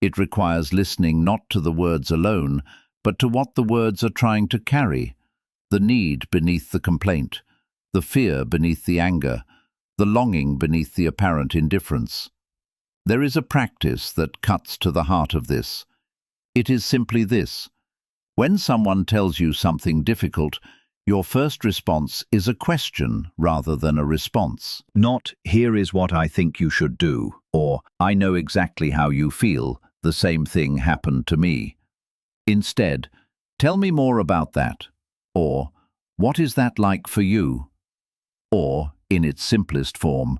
It requires listening not to the words alone, but to what the words are trying to carry, the need beneath the complaint, the fear beneath the anger, the longing beneath the apparent indifference. There is a practice that cuts to the heart of this. It is simply this. When someone tells you something difficult, your first response is a question rather than a response. Not, "Here is what I think you should do," or "I know exactly how you feel, the same thing happened to me." Instead, "Tell me more about that," or "What is that like for you?" Or, in its simplest form,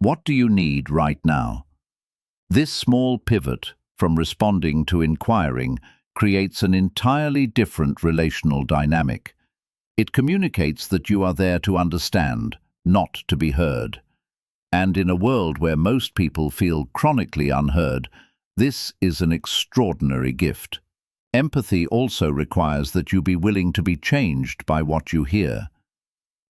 "What do you need right now?" This small pivot from responding to inquiring creates an entirely different relational dynamic. It communicates that you are there to understand, not to be heard. And in a world where most people feel chronically unheard, this is an extraordinary gift. Empathy also requires that you be willing to be changed by what you hear.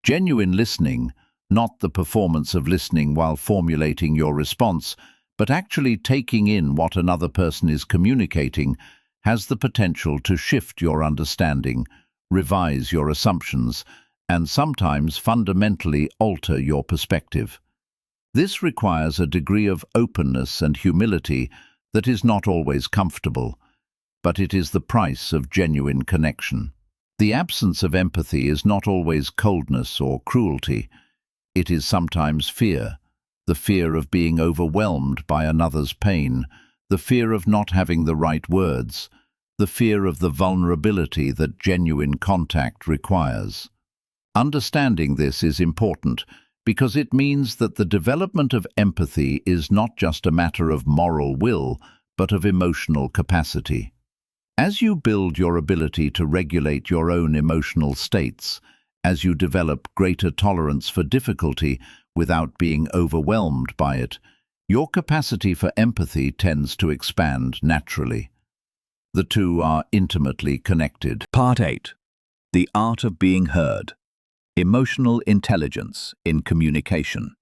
Genuine listening, not the performance of listening while formulating your response, but actually taking in what another person is communicating, has the potential to shift your understanding, revise your assumptions, and sometimes fundamentally alter your perspective. This requires a degree of openness and humility that is not always comfortable, but it is the price of genuine connection. The absence of empathy is not always coldness or cruelty. It is sometimes fear, the fear of being overwhelmed by another's pain, the fear of not having the right words, the fear of the vulnerability that genuine contact requires. Understanding this is important because it means that the development of empathy is not just a matter of moral will, but of emotional capacity. As you build your ability to regulate your own emotional states, as you develop greater tolerance for difficulty without being overwhelmed by it, your capacity for empathy tends to expand naturally. The two are intimately connected. Part 8. The Art of Being Heard. Emotional Intelligence in Communication.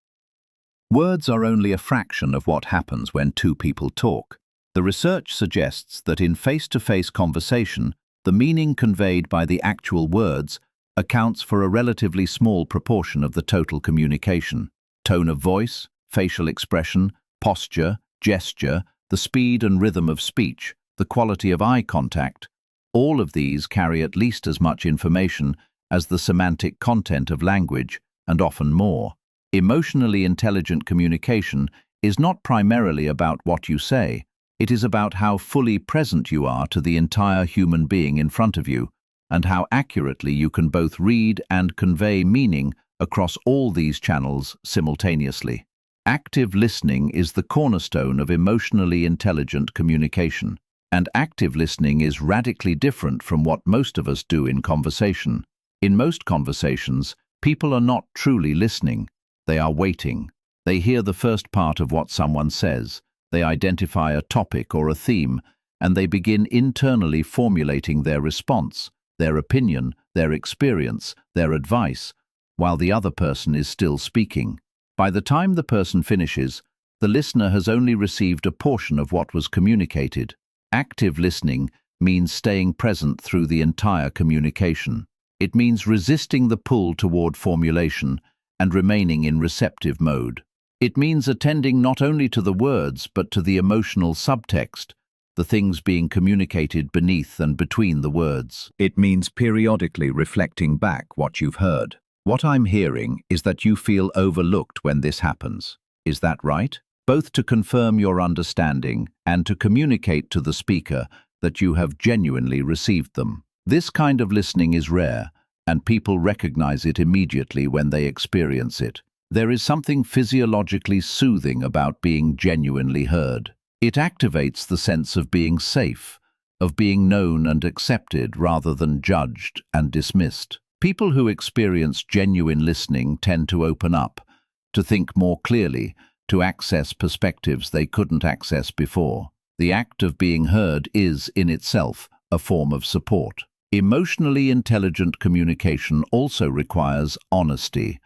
Words are only a fraction of what happens when two people talk. The research suggests that in face-to-face conversation, the meaning conveyed by the actual words accounts for a relatively small proportion of the total communication. Tone of voice, facial expression, posture, gesture, the speed and rhythm of speech, the quality of eye contact, all of these carry at least as much information as the semantic content of language, and often more. Emotionally intelligent communication is not primarily about what you say. It is about how fully present you are to the entire human being in front of you, and how accurately you can both read and convey meaning across all these channels simultaneously. Active listening is the cornerstone of emotionally intelligent communication, and active listening is radically different from what most of us do in conversation. In most conversations, people are not truly listening. They are waiting. They hear the first part of what someone says. They identify a topic or a theme, and they begin internally formulating their response, their opinion, their experience, their advice, while the other person is still speaking. By the time the person finishes, the listener has only received a portion of what was communicated. Active listening means staying present through the entire communication. It means resisting the pull toward formulation and remaining in receptive mode. It means attending not only to the words but to the emotional subtext, the things being communicated beneath and between the words. It means periodically reflecting back what you've heard. What I'm hearing is that you feel overlooked when this happens. Is that right? Both to confirm your understanding and to communicate to the speaker that you have genuinely received them. This kind of listening is rare, and people recognize it immediately when they experience it. There is something physiologically soothing about being genuinely heard. It activates the sense of being safe, of being known and accepted rather than judged and dismissed. People who experience genuine listening tend to open up, to think more clearly, to access perspectives they couldn't access before. The act of being heard is, in itself, a form of support. Emotionally intelligent communication also requires honesty,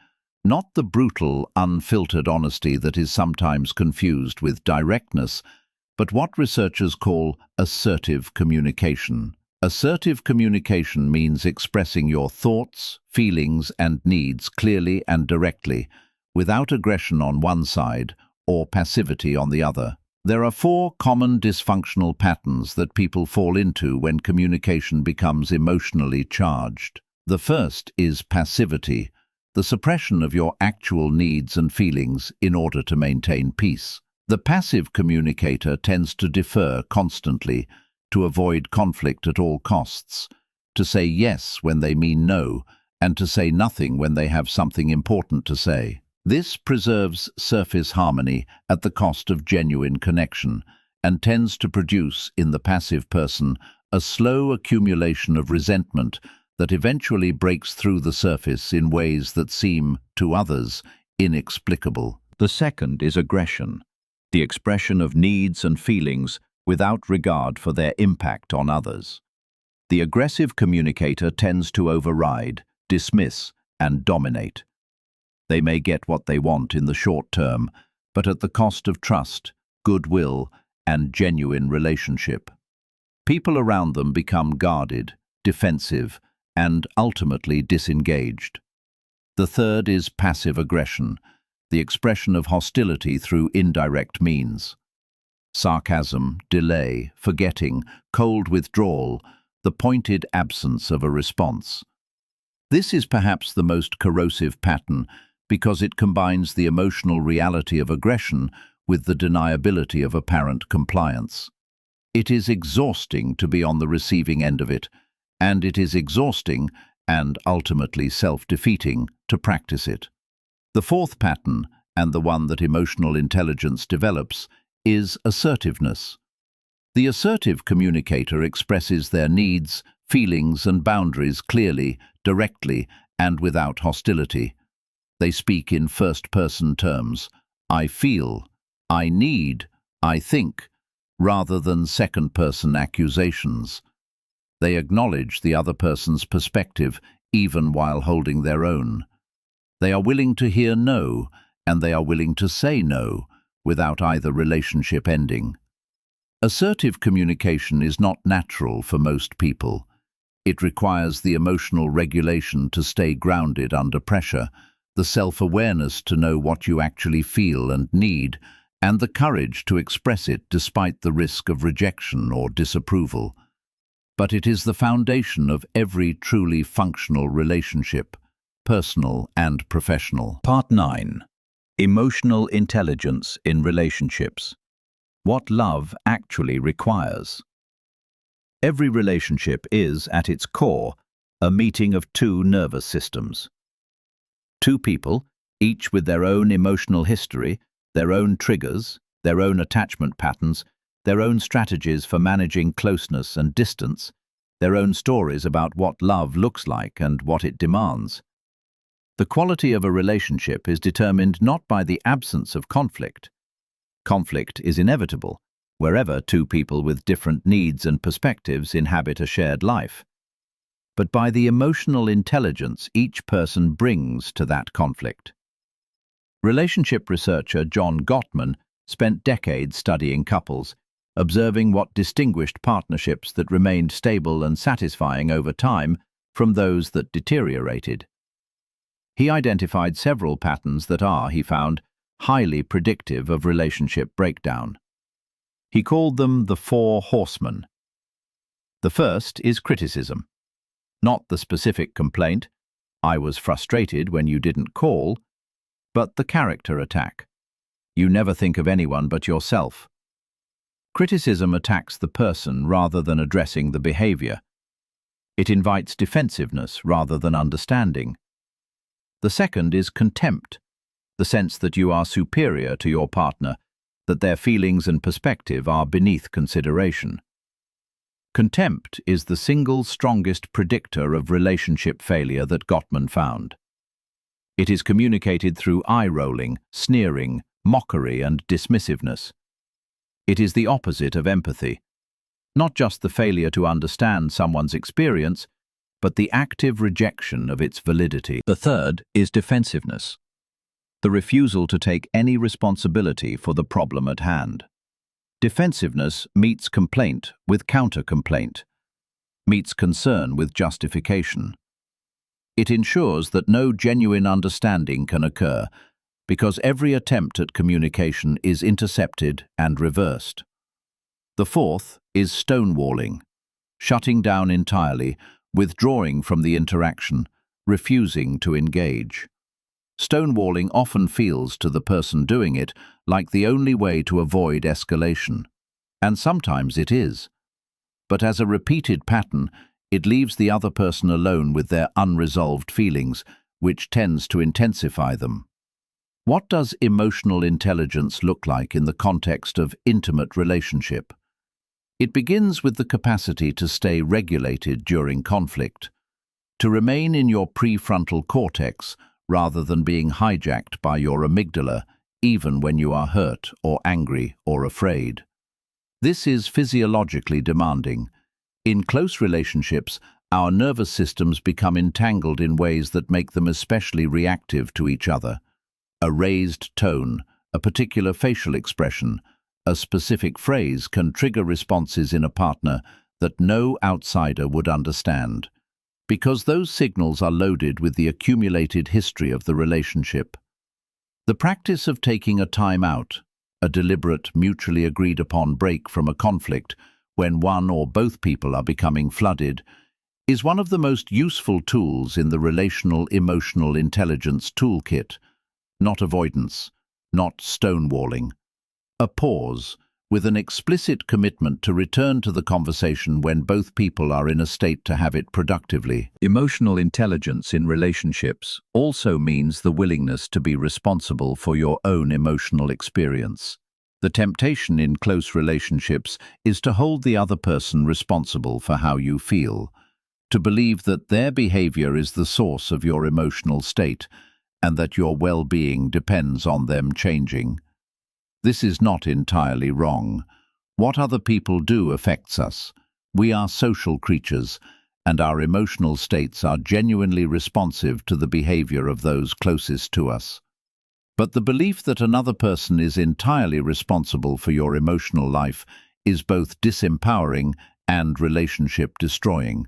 not the brutal, unfiltered honesty that is sometimes confused with directness, but what researchers call assertive communication. Assertive communication means expressing your thoughts, feelings, and needs clearly and directly, without aggression on one side or passivity on the other. There are 4 common dysfunctional patterns that people fall into when communication becomes emotionally charged. The first is passivity, the suppression of your actual needs and feelings in order to maintain peace. The passive communicator tends to defer constantly, to avoid conflict at all costs, to say yes when they mean no, and to say nothing when they have something important to say. This preserves surface harmony at the cost of genuine connection, and tends to produce, in the passive person, a slow accumulation of resentment that eventually breaks through the surface in ways that seem, to others, inexplicable. The second is aggression, the expression of needs and feelings without regard for their impact on others. The aggressive communicator tends to override, dismiss, and dominate. They may get what they want in the short term, but at the cost of trust, goodwill, and genuine relationship. People around them become guarded, defensive, and ultimately disengaged. The third is passive aggression, the expression of hostility through indirect means. Sarcasm, delay, forgetting, cold withdrawal, the pointed absence of a response. This is perhaps the most corrosive pattern because it combines the emotional reality of aggression with the deniability of apparent compliance. It is exhausting to be on the receiving end of it, and it is exhausting and ultimately self-defeating to practice it. The fourth pattern, and the one that emotional intelligence develops, is assertiveness. The assertive communicator expresses their needs, feelings, and boundaries clearly, directly, and without hostility. They speak in first-person terms. I feel, I need, I think, rather than second-person accusations. They acknowledge the other person's perspective, even while holding their own. They are willing to hear no, and they are willing to say no, without either relationship ending. Assertive communication is not natural for most people. It requires the emotional regulation to stay grounded under pressure, the self-awareness to know what you actually feel and need, and the courage to express it despite the risk of rejection or disapproval. But it is the foundation of every truly functional relationship, personal and professional. Part 9. Emotional intelligence in relationships. What love actually requires. Every relationship is, at its core, a meeting of 2 nervous systems. 2 people, each with their own emotional history, their own triggers, their own attachment patterns, their own strategies for managing closeness and distance, their own stories about what love looks like and what it demands. The quality of a relationship is determined not by the absence of conflict. Conflict is inevitable wherever two people with different needs and perspectives inhabit a shared life, but by the emotional intelligence each person brings to that conflict. Relationship researcher John Gottman spent decades studying couples, observing what distinguished partnerships that remained stable and satisfying over time from those that deteriorated. He identified several patterns that are, he found, highly predictive of relationship breakdown. He called them the 4 horsemen. The first is criticism. Not the specific complaint, "I was frustrated when you didn't call," but the character attack. "You never think of anyone but yourself." Criticism attacks the person rather than addressing the behavior. It invites defensiveness rather than understanding. The second is contempt, the sense that you are superior to your partner, that their feelings and perspective are beneath consideration. Contempt is the single strongest predictor of relationship failure that Gottman found. It is communicated through eye-rolling, sneering, mockery, and dismissiveness. It is the opposite of empathy, not just the failure to understand someone's experience, but the active rejection of its validity. The third is defensiveness, the refusal to take any responsibility for the problem at hand. Defensiveness meets complaint with counter-complaint, meets concern with justification. It ensures that no genuine understanding can occur, because every attempt at communication is intercepted and reversed. The fourth is stonewalling, shutting down entirely, withdrawing from the interaction, refusing to engage. Stonewalling often feels to the person doing it like the only way to avoid escalation, and sometimes it is. But as a repeated pattern, it leaves the other person alone with their unresolved feelings, which tends to intensify them. What does emotional intelligence look like in the context of intimate relationship? It begins with the capacity to stay regulated during conflict, to remain in your prefrontal cortex rather than being hijacked by your amygdala, even when you are hurt or angry or afraid. This is physiologically demanding. In close relationships, our nervous systems become entangled in ways that make them especially reactive to each other. A raised tone, a particular facial expression, a specific phrase can trigger responses in a partner that no outsider would understand, because those signals are loaded with the accumulated history of the relationship. The practice of taking a time out, a deliberate, mutually agreed upon break from a conflict when one or both people are becoming flooded, is one of the most useful tools in the relational emotional intelligence toolkit. Not avoidance, not stonewalling. A pause, with an explicit commitment to return to the conversation when both people are in a state to have it productively. Emotional intelligence in relationships also means the willingness to be responsible for your own emotional experience. The temptation in close relationships is to hold the other person responsible for how you feel, to believe that their behavior is the source of your emotional state, and that your well-being depends on them changing. This is not entirely wrong. What other people do affects us. We are social creatures, and our emotional states are genuinely responsive to the behavior of those closest to us. But the belief that another person is entirely responsible for your emotional life is both disempowering and relationship-destroying.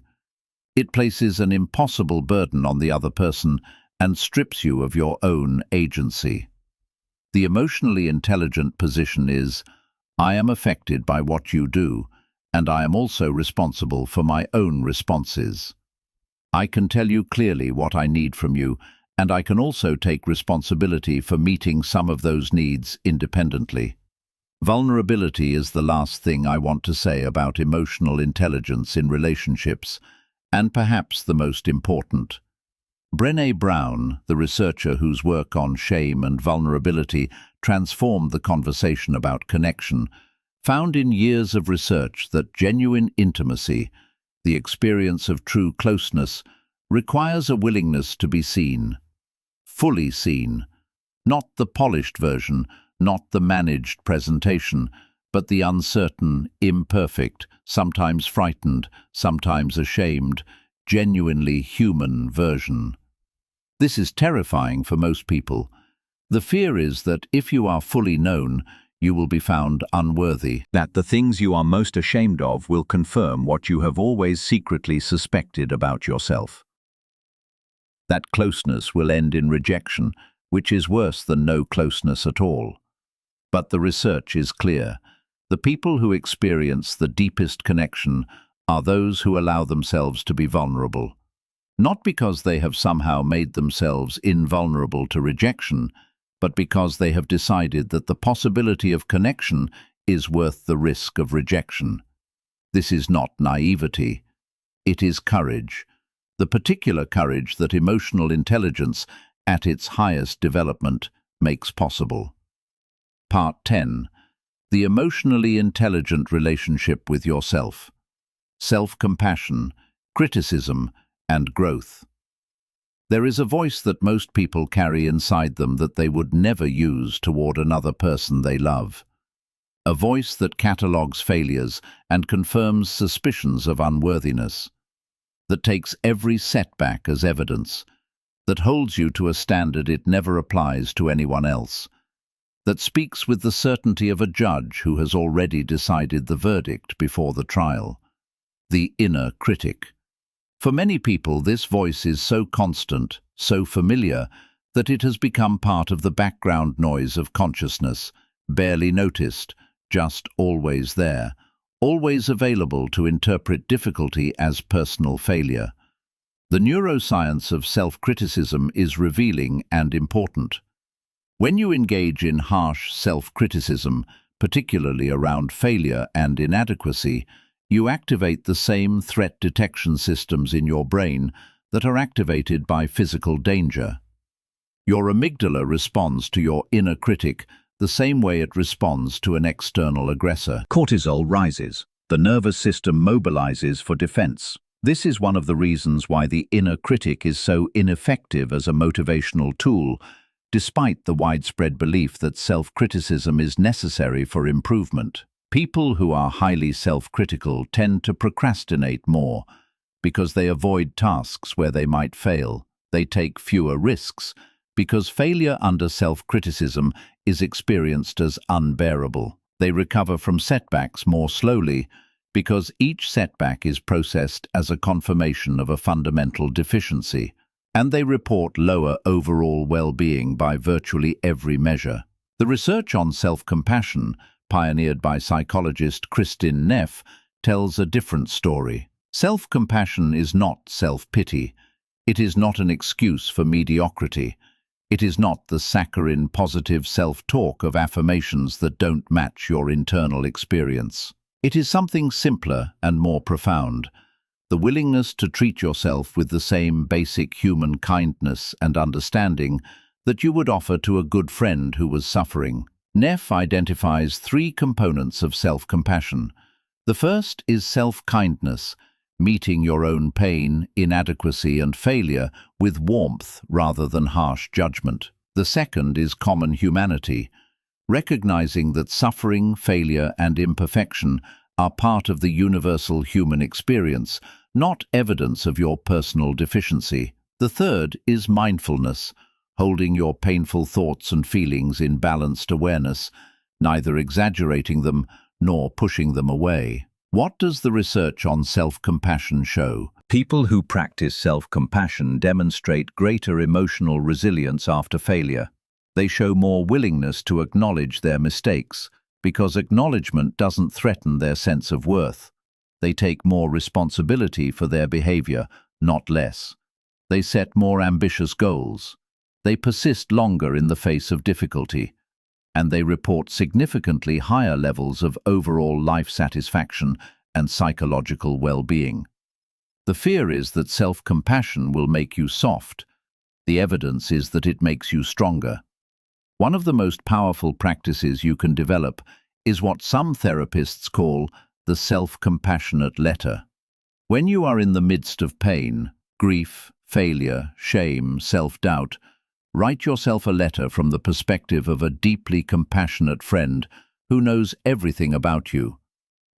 It places an impossible burden on the other person and strips you of your own agency. The emotionally intelligent position is, I am affected by what you do, and I am also responsible for my own responses. I can tell you clearly what I need from you, and I can also take responsibility for meeting some of those needs independently. Vulnerability is the last thing I want to say about emotional intelligence in relationships, and perhaps the most important. Brené Brown, the researcher whose work on shame and vulnerability transformed the conversation about connection, found in years of research that genuine intimacy, the experience of true closeness, requires a willingness to be seen. fully seen. Not the polished version, not the managed presentation, but the uncertain, imperfect, sometimes frightened, sometimes ashamed, genuinely human version. This is terrifying for most people. The fear is that if you are fully known, you will be found unworthy. That the things you are most ashamed of will confirm what you have always secretly suspected about yourself. That closeness will end in rejection, which is worse than no closeness at all. But the research is clear. The people who experience the deepest connection are those who allow themselves to be vulnerable. Not because they have somehow made themselves invulnerable to rejection, but because they have decided that the possibility of connection is worth the risk of rejection. This is not naivety. It is courage, the particular courage that emotional intelligence, at its highest development, makes possible. Part 10. The emotionally intelligent relationship with yourself. Self-compassion, criticism, and growth. There is a voice that most people carry inside them that they would never use toward another person they love. A voice that catalogues failures and confirms suspicions of unworthiness. That takes every setback as evidence. That holds you to a standard it never applies to anyone else. That speaks with the certainty of a judge who has already decided the verdict before the trial. The inner critic. For many people, this voice is so constant, so familiar, that it has become part of the background noise of consciousness, barely noticed, just always there, always available to interpret difficulty as personal failure. The neuroscience of self-criticism is revealing and important. When you engage in harsh self-criticism, particularly around failure and inadequacy, you activate the same threat detection systems in your brain that are activated by physical danger. Your amygdala responds to your inner critic the same way it responds to an external aggressor. Cortisol rises. The nervous system mobilizes for defense. This is one of the reasons why the inner critic is so ineffective as a motivational tool, despite the widespread belief that self-criticism is necessary for improvement. People who are highly self-critical tend to procrastinate more because they avoid tasks where they might fail. They take fewer risks because failure under self-criticism is experienced as unbearable. They recover from setbacks more slowly because each setback is processed as a confirmation of a fundamental deficiency, and they report lower overall well-being by virtually every measure. The research on self-compassion, pioneered by psychologist Kristin Neff, tells a different story. Self-compassion is not self-pity. It is not an excuse for mediocrity. It is not the saccharine positive self-talk of affirmations that don't match your internal experience. It is something simpler and more profound. The willingness to treat yourself with the same basic human kindness and understanding that you would offer to a good friend who was suffering. Neff identifies 3 components of self-compassion. The first is self-kindness, meeting your own pain, inadequacy, and failure with warmth rather than harsh judgment. The second is common humanity, recognizing that suffering, failure, and imperfection are part of the universal human experience, not evidence of your personal deficiency. The third is mindfulness, holding your painful thoughts and feelings in balanced awareness, neither exaggerating them nor pushing them away. What does the research on self-compassion show? People who practice self-compassion demonstrate greater emotional resilience after failure. They show more willingness to acknowledge their mistakes, because acknowledgement doesn't threaten their sense of worth. They take more responsibility for their behavior, not less. They set more ambitious goals. They persist longer in the face of difficulty, and they report significantly higher levels of overall life satisfaction and psychological well-being. The fear is that self-compassion will make you soft. The evidence is that it makes you stronger. One of the most powerful practices you can develop is what some therapists call the self-compassionate letter. When you are in the midst of pain, grief, failure, shame, self-doubt, Write yourself a letter from the perspective of a deeply compassionate friend who knows everything about you,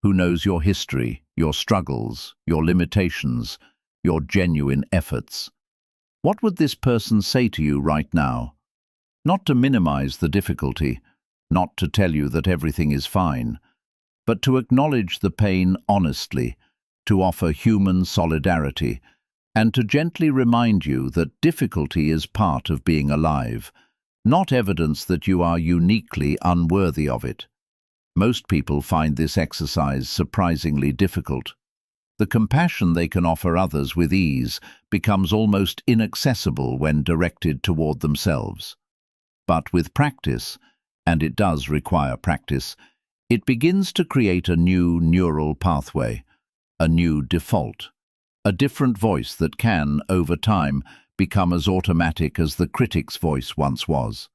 who knows your history, your struggles, your limitations, your genuine efforts. What would this person say to you right now? Not to minimize the difficulty, not to tell you that everything is fine, but to acknowledge the pain honestly, to offer human solidarity, and to gently remind you that difficulty is part of being alive, not evidence that you are uniquely unworthy of it. Most people find this exercise surprisingly difficult. The compassion they can offer others with ease becomes almost inaccessible when directed toward themselves. But with practice, and it does require practice, it begins to create a new neural pathway, a new default, a different voice that can, over time, become as automatic as the critic's voice once was.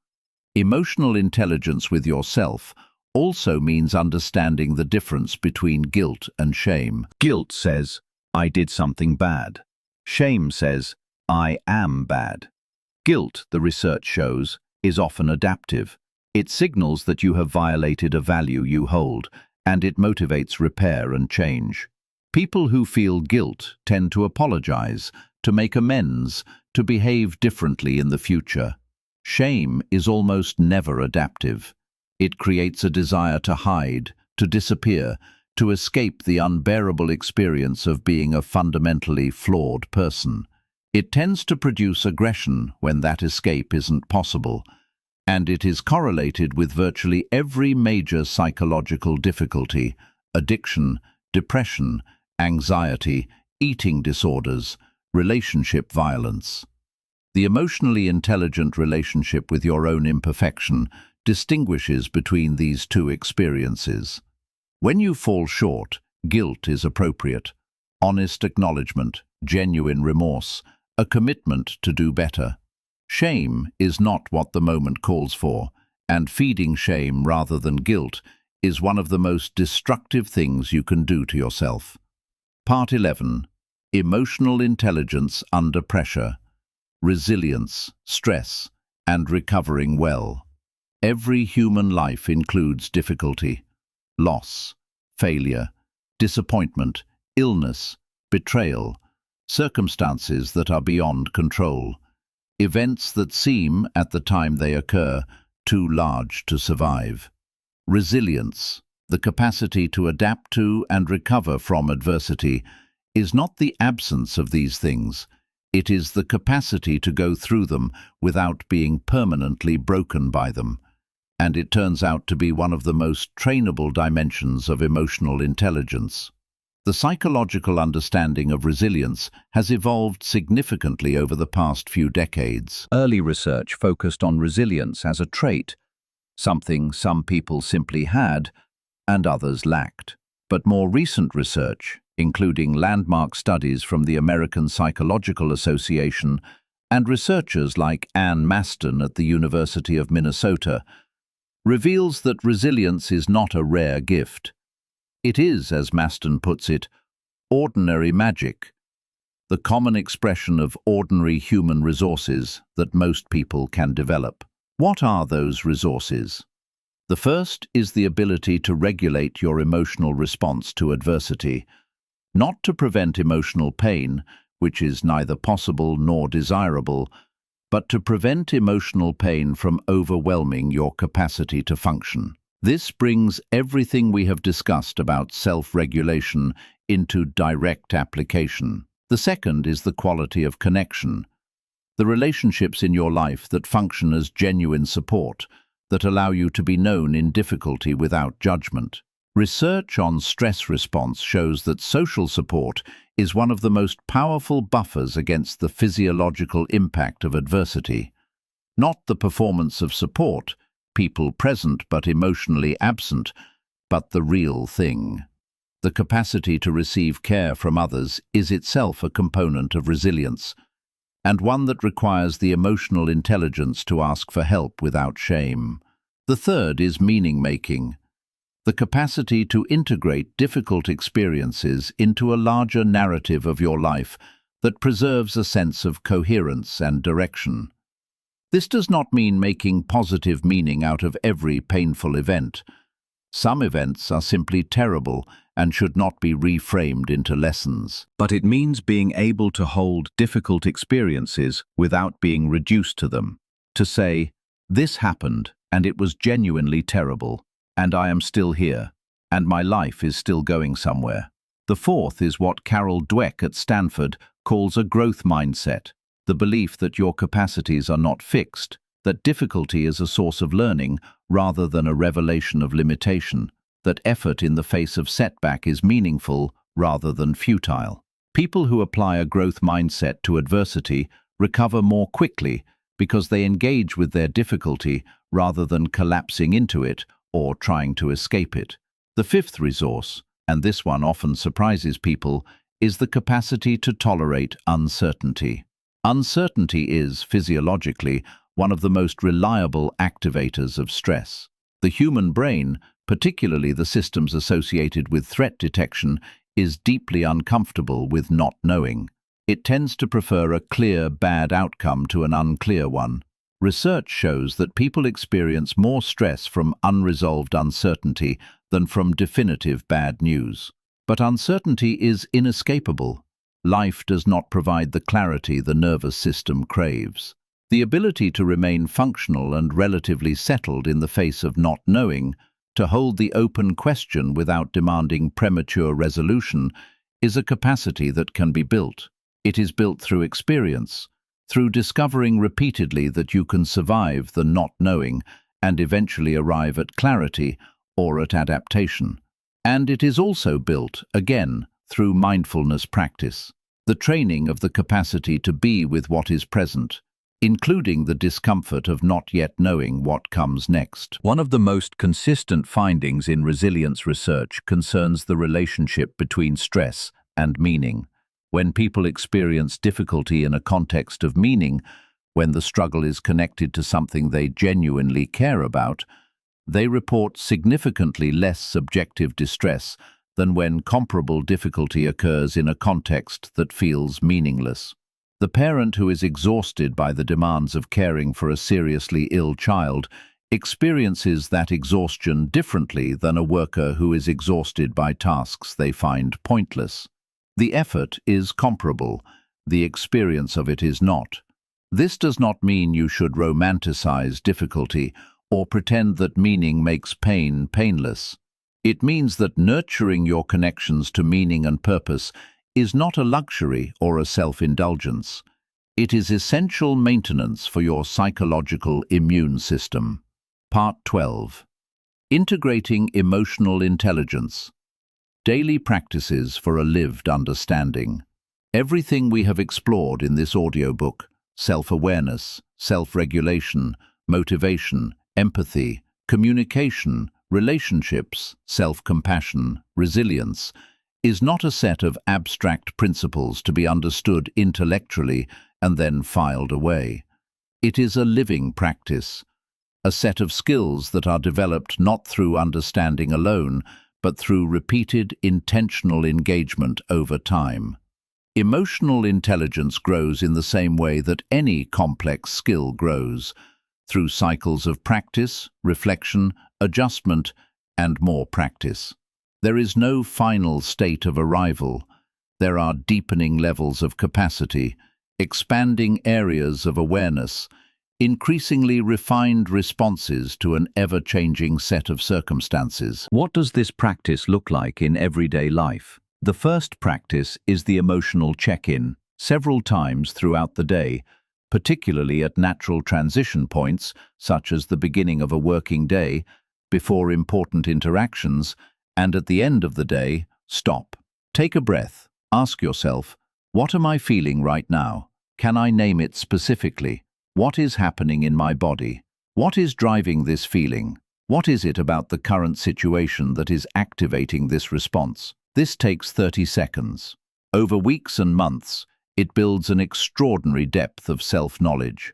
Emotional intelligence with yourself also means understanding the difference between guilt and shame. Guilt says, I did something bad. Shame says, I am bad. Guilt, the research shows, is often adaptive. It signals that you have violated a value you hold, and it motivates repair and change. People who feel guilt tend to apologize, to make amends, to behave differently in the future. Shame is almost never adaptive. It creates a desire to hide, to disappear, to escape the unbearable experience of being a fundamentally flawed person. It tends to produce aggression when that escape isn't possible, and it is correlated with virtually every major psychological difficulty: addiction, depression, anxiety, eating disorders, relationship violence. The emotionally intelligent relationship with your own imperfection distinguishes between these two experiences. When you fall short, guilt is appropriate. Honest acknowledgement, genuine remorse, a commitment to do better. Shame is not what the moment calls for, and feeding shame rather than guilt is one of the most destructive things you can do to yourself. Part 11. Emotional intelligence under pressure, resilience, stress, and recovering well. Every human life includes difficulty, loss, failure, disappointment, illness, betrayal, circumstances that are beyond control, events that seem, at the time they occur, too large to survive. Resilience, the capacity to adapt to and recover from adversity, is not the absence of these things. It is the capacity to go through them without being permanently broken by them. And it turns out to be one of the most trainable dimensions of emotional intelligence. The psychological understanding of resilience has evolved significantly over the past few decades. Early research focused on resilience as a trait, something some people simply had and others lacked. But more recent research, including landmark studies from the American Psychological Association and researchers like Ann Maston at the University of Minnesota, reveals that resilience is not a rare gift. It is, as Maston puts it, ordinary magic, the common expression of ordinary human resources that most people can develop. What are those resources? The first is the ability to regulate your emotional response to adversity, not to prevent emotional pain, which is neither possible nor desirable, but to prevent emotional pain from overwhelming your capacity to function. This brings everything we have discussed about self-regulation into direct application. The second is the quality of connection, the relationships in your life that function as genuine support, that allow you to be known in difficulty without judgment. Research on stress response shows that social support is one of the most powerful buffers against the physiological impact of adversity. Not the performance of support, people present but emotionally absent, but the real thing. The capacity to receive care from others is itself a component of resilience, and one that requires the emotional intelligence to ask for help without shame. The third is meaning-making, the capacity to integrate difficult experiences into a larger narrative of your life that preserves a sense of coherence and direction. This does not mean making positive meaning out of every painful event. Some events are simply terrible and should not be reframed into lessons. But it means being able to hold difficult experiences without being reduced to them. To say, this happened and it was genuinely terrible, and I am still here, and my life is still going somewhere. The fourth is what Carol Dweck at Stanford calls a growth mindset, the belief that your capacities are not fixed, that difficulty is a source of learning rather than a revelation of limitation, that effort in the face of setback is meaningful rather than futile. People who apply a growth mindset to adversity recover more quickly because they engage with their difficulty rather than collapsing into it or trying to escape it. The fifth resource, and this one often surprises people, is the capacity to tolerate uncertainty. Uncertainty is, physiologically, one of the most reliable activators of stress. The human brain, particularly the systems associated with threat detection, is deeply uncomfortable with not knowing. It tends to prefer a clear bad outcome to an unclear one. Research shows that people experience more stress from unresolved uncertainty than from definitive bad news. But uncertainty is inescapable. Life does not provide the clarity the nervous system craves. The ability to remain functional and relatively settled in the face of not knowing, to hold the open question without demanding premature resolution, is a capacity that can be built. It is built through experience, through discovering repeatedly that you can survive the not knowing and eventually arrive at clarity or at adaptation. And it is also built, again, through mindfulness practice, the training of the capacity to be with what is present, including the discomfort of not yet knowing what comes next. One of the most consistent findings in resilience research concerns the relationship between stress and meaning. When people experience difficulty in a context of meaning, when the struggle is connected to something they genuinely care about, they report significantly less subjective distress than when comparable difficulty occurs in a context that feels meaningless. The parent who is exhausted by the demands of caring for a seriously ill child experiences that exhaustion differently than a worker who is exhausted by tasks they find pointless. The effort is comparable, the experience of it is not. This does not mean you should romanticize difficulty or pretend that meaning makes pain painless. It means that nurturing your connections to meaning and purpose is not a luxury or a self-indulgence. It is essential maintenance for your psychological immune system. Part 12. Integrating Emotional Intelligence. Daily Practices for a Lived Understanding. Everything we have explored in this audiobook, self-awareness, self-regulation, motivation, empathy, communication, relationships, self-compassion, resilience, is not a set of abstract principles to be understood intellectually and then filed away. It is a living practice, a set of skills that are developed not through understanding alone, but through repeated, intentional engagement over time. Emotional intelligence grows in the same way that any complex skill grows, through cycles of practice, reflection, adjustment, and more practice. There is no final state of arrival. There are deepening levels of capacity, expanding areas of awareness, increasingly refined responses to an ever-changing set of circumstances. What does this practice look like in everyday life? The first practice is the emotional check-in, several times throughout the day, particularly at natural transition points, such as the beginning of a working day, before important interactions, and at the end of the day. Stop. Take a breath. Ask yourself, what am I feeling right now? Can I name it specifically? What is happening in my body? What is driving this feeling? What is it about the current situation that is activating this response? This takes 30 seconds. Over weeks and months, it builds an extraordinary depth of self-knowledge.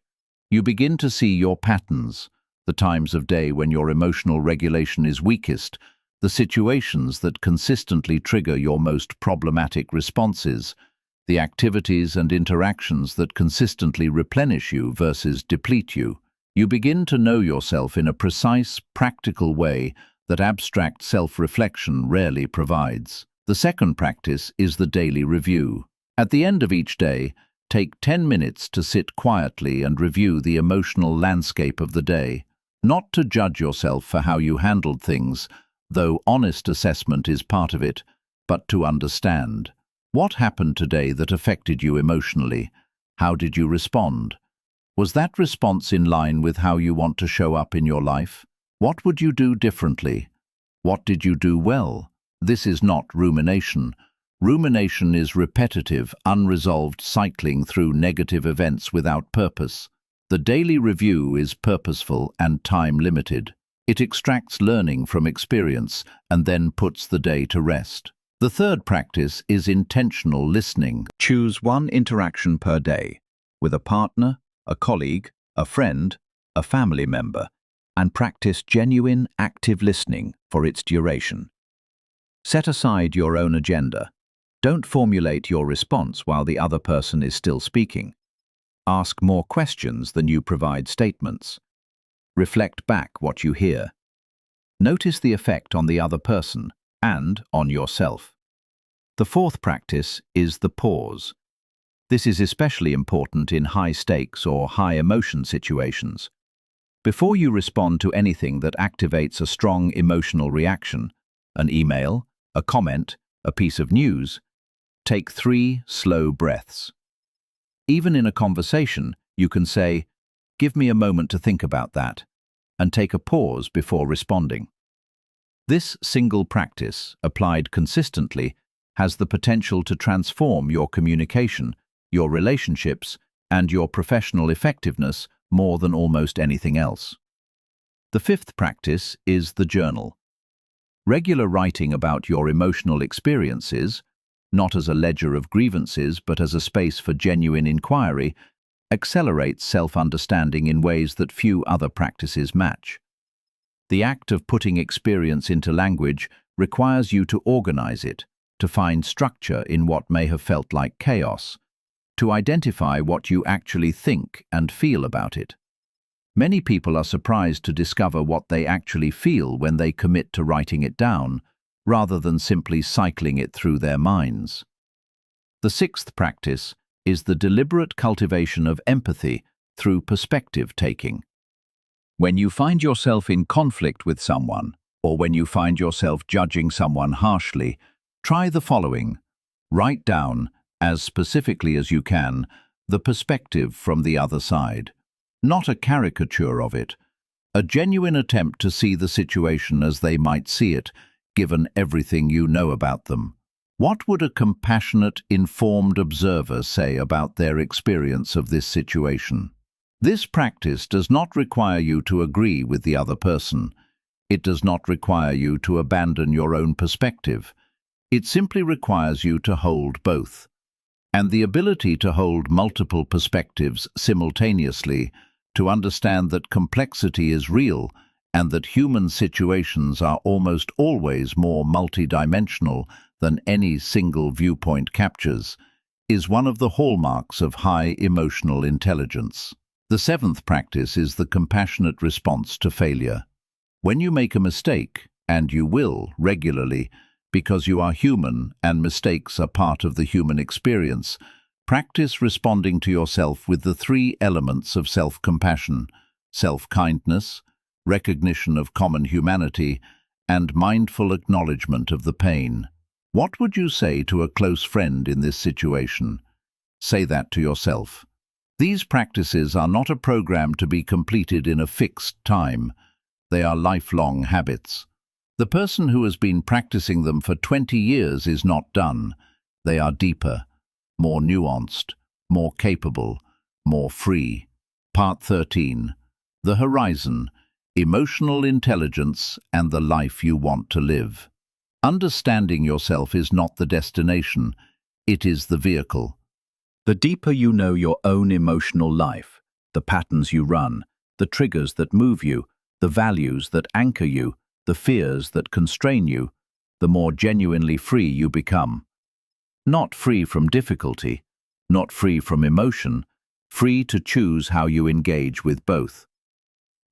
You begin to see your patterns, the times of day when your emotional regulation is weakest, the situations that consistently trigger your most problematic responses. the activities and interactions that consistently replenish you versus deplete you. You begin to know yourself in a precise, practical way that abstract self-reflection rarely provides. The second practice is the daily review. At the end of each day, take 10 minutes to sit quietly and review the emotional landscape of the day. Not to judge yourself for how you handled things, though honest assessment is part of it, but to understand. What happened today that affected you emotionally? How did you respond? Was that response in line with how you want to show up in your life? What would you do differently? What did you do well? This is not rumination. Rumination is repetitive, unresolved cycling through negative events without purpose. The daily review is purposeful and time-limited. It extracts learning from experience and then puts the day to rest. The third practice is intentional listening. Choose one interaction per day, with a partner, a colleague, a friend, a family member, and practice genuine, active listening for its duration. Set aside your own agenda. Don't formulate your response while the other person is still speaking. Ask more questions than you provide statements. Reflect back what you hear. Notice the effect on the other person and on yourself. The fourth practice is the pause. This is especially important in high-stakes or high-emotion situations. Before you respond to anything that activates a strong emotional reaction, an email, a comment, a piece of news, take 3 slow breaths. Even in a conversation, you can say, "Give me a moment to think about that," and take a pause before responding. This single practice, applied consistently, has the potential to transform your communication, your relationships, and your professional effectiveness more than almost anything else. The fifth practice is the journal. Regular writing about your emotional experiences, not as a ledger of grievances but as a space for genuine inquiry, accelerates self-understanding in ways that few other practices match. The act of putting experience into language requires you to organize it, to find structure in what may have felt like chaos, to identify what you actually think and feel about it. Many people are surprised to discover what they actually feel when they commit to writing it down, rather than simply cycling it through their minds. The sixth practice is the deliberate cultivation of empathy through perspective-taking. When you find yourself in conflict with someone, or when you find yourself judging someone harshly, try the following. Write down, as specifically as you can, the perspective from the other side. Not a caricature of it, a genuine attempt to see the situation as they might see it, given everything you know about them. What would a compassionate, informed observer say about their experience of this situation? This practice does not require you to agree with the other person. It does not require you to abandon your own perspective. It simply requires you to hold both. And the ability to hold multiple perspectives simultaneously, to understand that complexity is real and that human situations are almost always more multidimensional than any single viewpoint captures, is one of the hallmarks of high emotional intelligence. The seventh practice is the compassionate response to failure. When you make a mistake, and you will regularly, because you are human and mistakes are part of the human experience, practice responding to yourself with the 3 elements of self-compassion: self-kindness, recognition of common humanity, and mindful acknowledgement of the pain. What would you say to a close friend in this situation? Say that to yourself. These practices are not a program to be completed in a fixed time. They are lifelong habits. The person who has been practicing them for 20 years is not done. They are deeper, more nuanced, more capable, more free. Part 13. The Horizon: Emotional Intelligence and the Life You Want to Live. Understanding yourself is not the destination, it is the vehicle. The deeper you know your own emotional life, the patterns you run, the triggers that move you, the values that anchor you, the fears that constrain you, the more genuinely free you become. Not free from difficulty, not free from emotion, free to choose how you engage with both.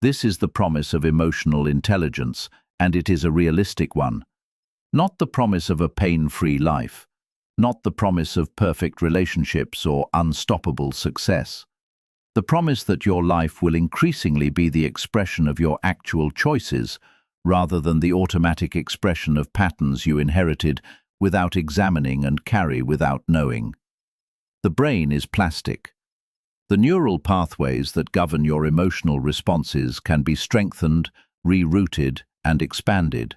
This is the promise of emotional intelligence, and it is a realistic one. Not the promise of a pain-free life, not the promise of perfect relationships or unstoppable success. The promise that your life will increasingly be the expression of your actual choices, rather than the automatic expression of patterns you inherited without examining and carry without knowing. The brain is plastic. The neural pathways that govern your emotional responses can be strengthened, rerouted, and expanded.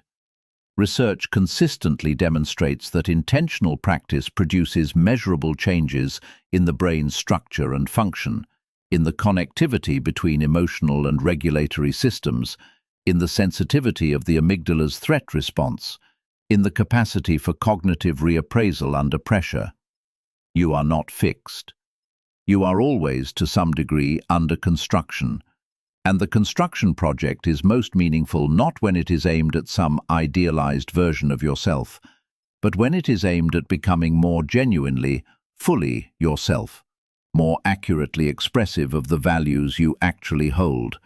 Research consistently demonstrates that intentional practice produces measurable changes in the brain's structure and function, in the connectivity between emotional and regulatory systems, in the sensitivity of the amygdala's threat response, in the capacity for cognitive reappraisal under pressure. You are not fixed. You are always, to some degree, under construction. And the construction project is most meaningful not when it is aimed at some idealized version of yourself, but when it is aimed at becoming more genuinely, fully yourself, more accurately expressive of the values you actually hold,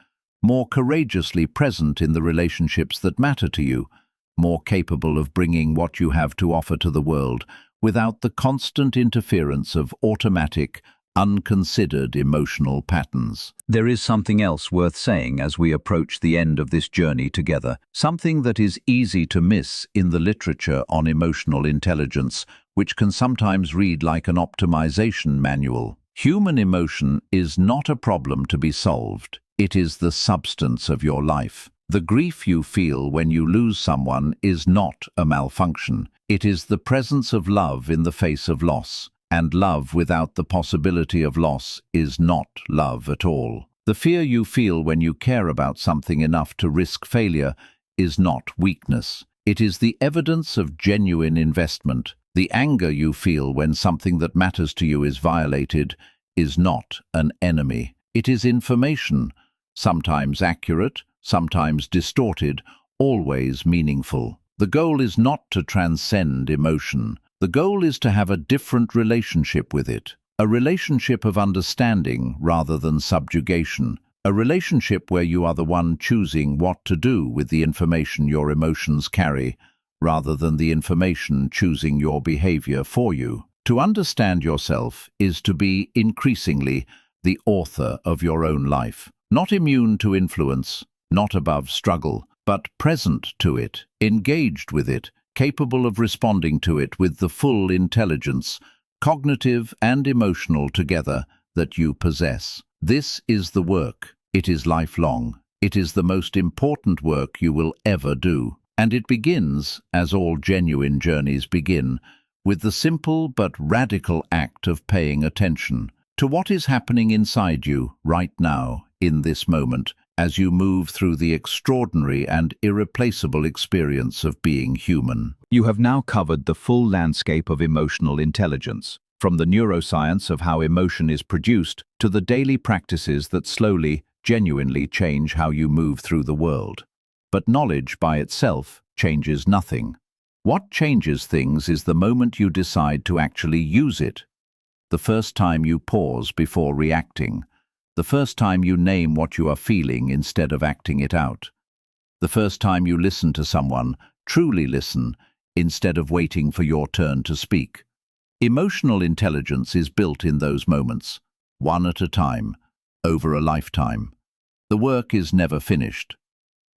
more courageously present in the relationships that matter to you, more capable of bringing what you have to offer to the world without the constant interference of automatic, unconsidered emotional patterns. There is something else worth saying as we approach the end of this journey together, something that is easy to miss in the literature on emotional intelligence, which can sometimes read like an optimization manual. Human emotion is not a problem to be solved. It is the substance of your life. The grief you feel when you lose someone is not a malfunction. It is the presence of love in the face of loss. And love without the possibility of loss is not love at all. The fear you feel when you care about something enough to risk failure is not weakness. It is the evidence of genuine investment. The anger you feel when something that matters to you is violated is not an enemy. It is information, sometimes accurate, sometimes distorted, always meaningful. The goal is not to transcend emotion. The goal is to have a different relationship with it, a relationship of understanding rather than subjugation, a relationship where you are the one choosing what to do with the information your emotions carry, rather than the information choosing your behavior for you. To understand yourself is to be increasingly the author of your own life, not immune to influence, not above struggle, but present to it, engaged with it, capable of responding to it with the full intelligence, cognitive and emotional together, that you possess. This is the work. It is lifelong. It is the most important work you will ever do. And it begins, as all genuine journeys begin, with the simple but radical act of paying attention to what is happening inside you right now, in this moment, as you move through the extraordinary and irreplaceable experience of being human. You have now covered the full landscape of emotional intelligence, from the neuroscience of how emotion is produced to the daily practices that slowly, genuinely change how you move through the world. But knowledge by itself changes nothing. What changes things is the moment you decide to actually use it. The first time you pause before reacting. The first time you name what you are feeling instead of acting it out. The first time you listen to someone, truly listen, instead of waiting for your turn to speak. Emotional intelligence is built in those moments, one at a time, over a lifetime. The work is never finished.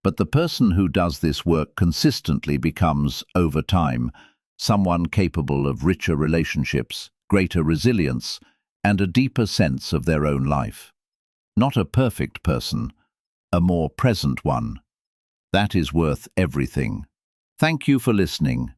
But the person who does this work consistently becomes, over time, someone capable of richer relationships, greater resilience, and a deeper sense of their own life. Not a perfect person, a more present one. That is worth everything. Thank you for listening.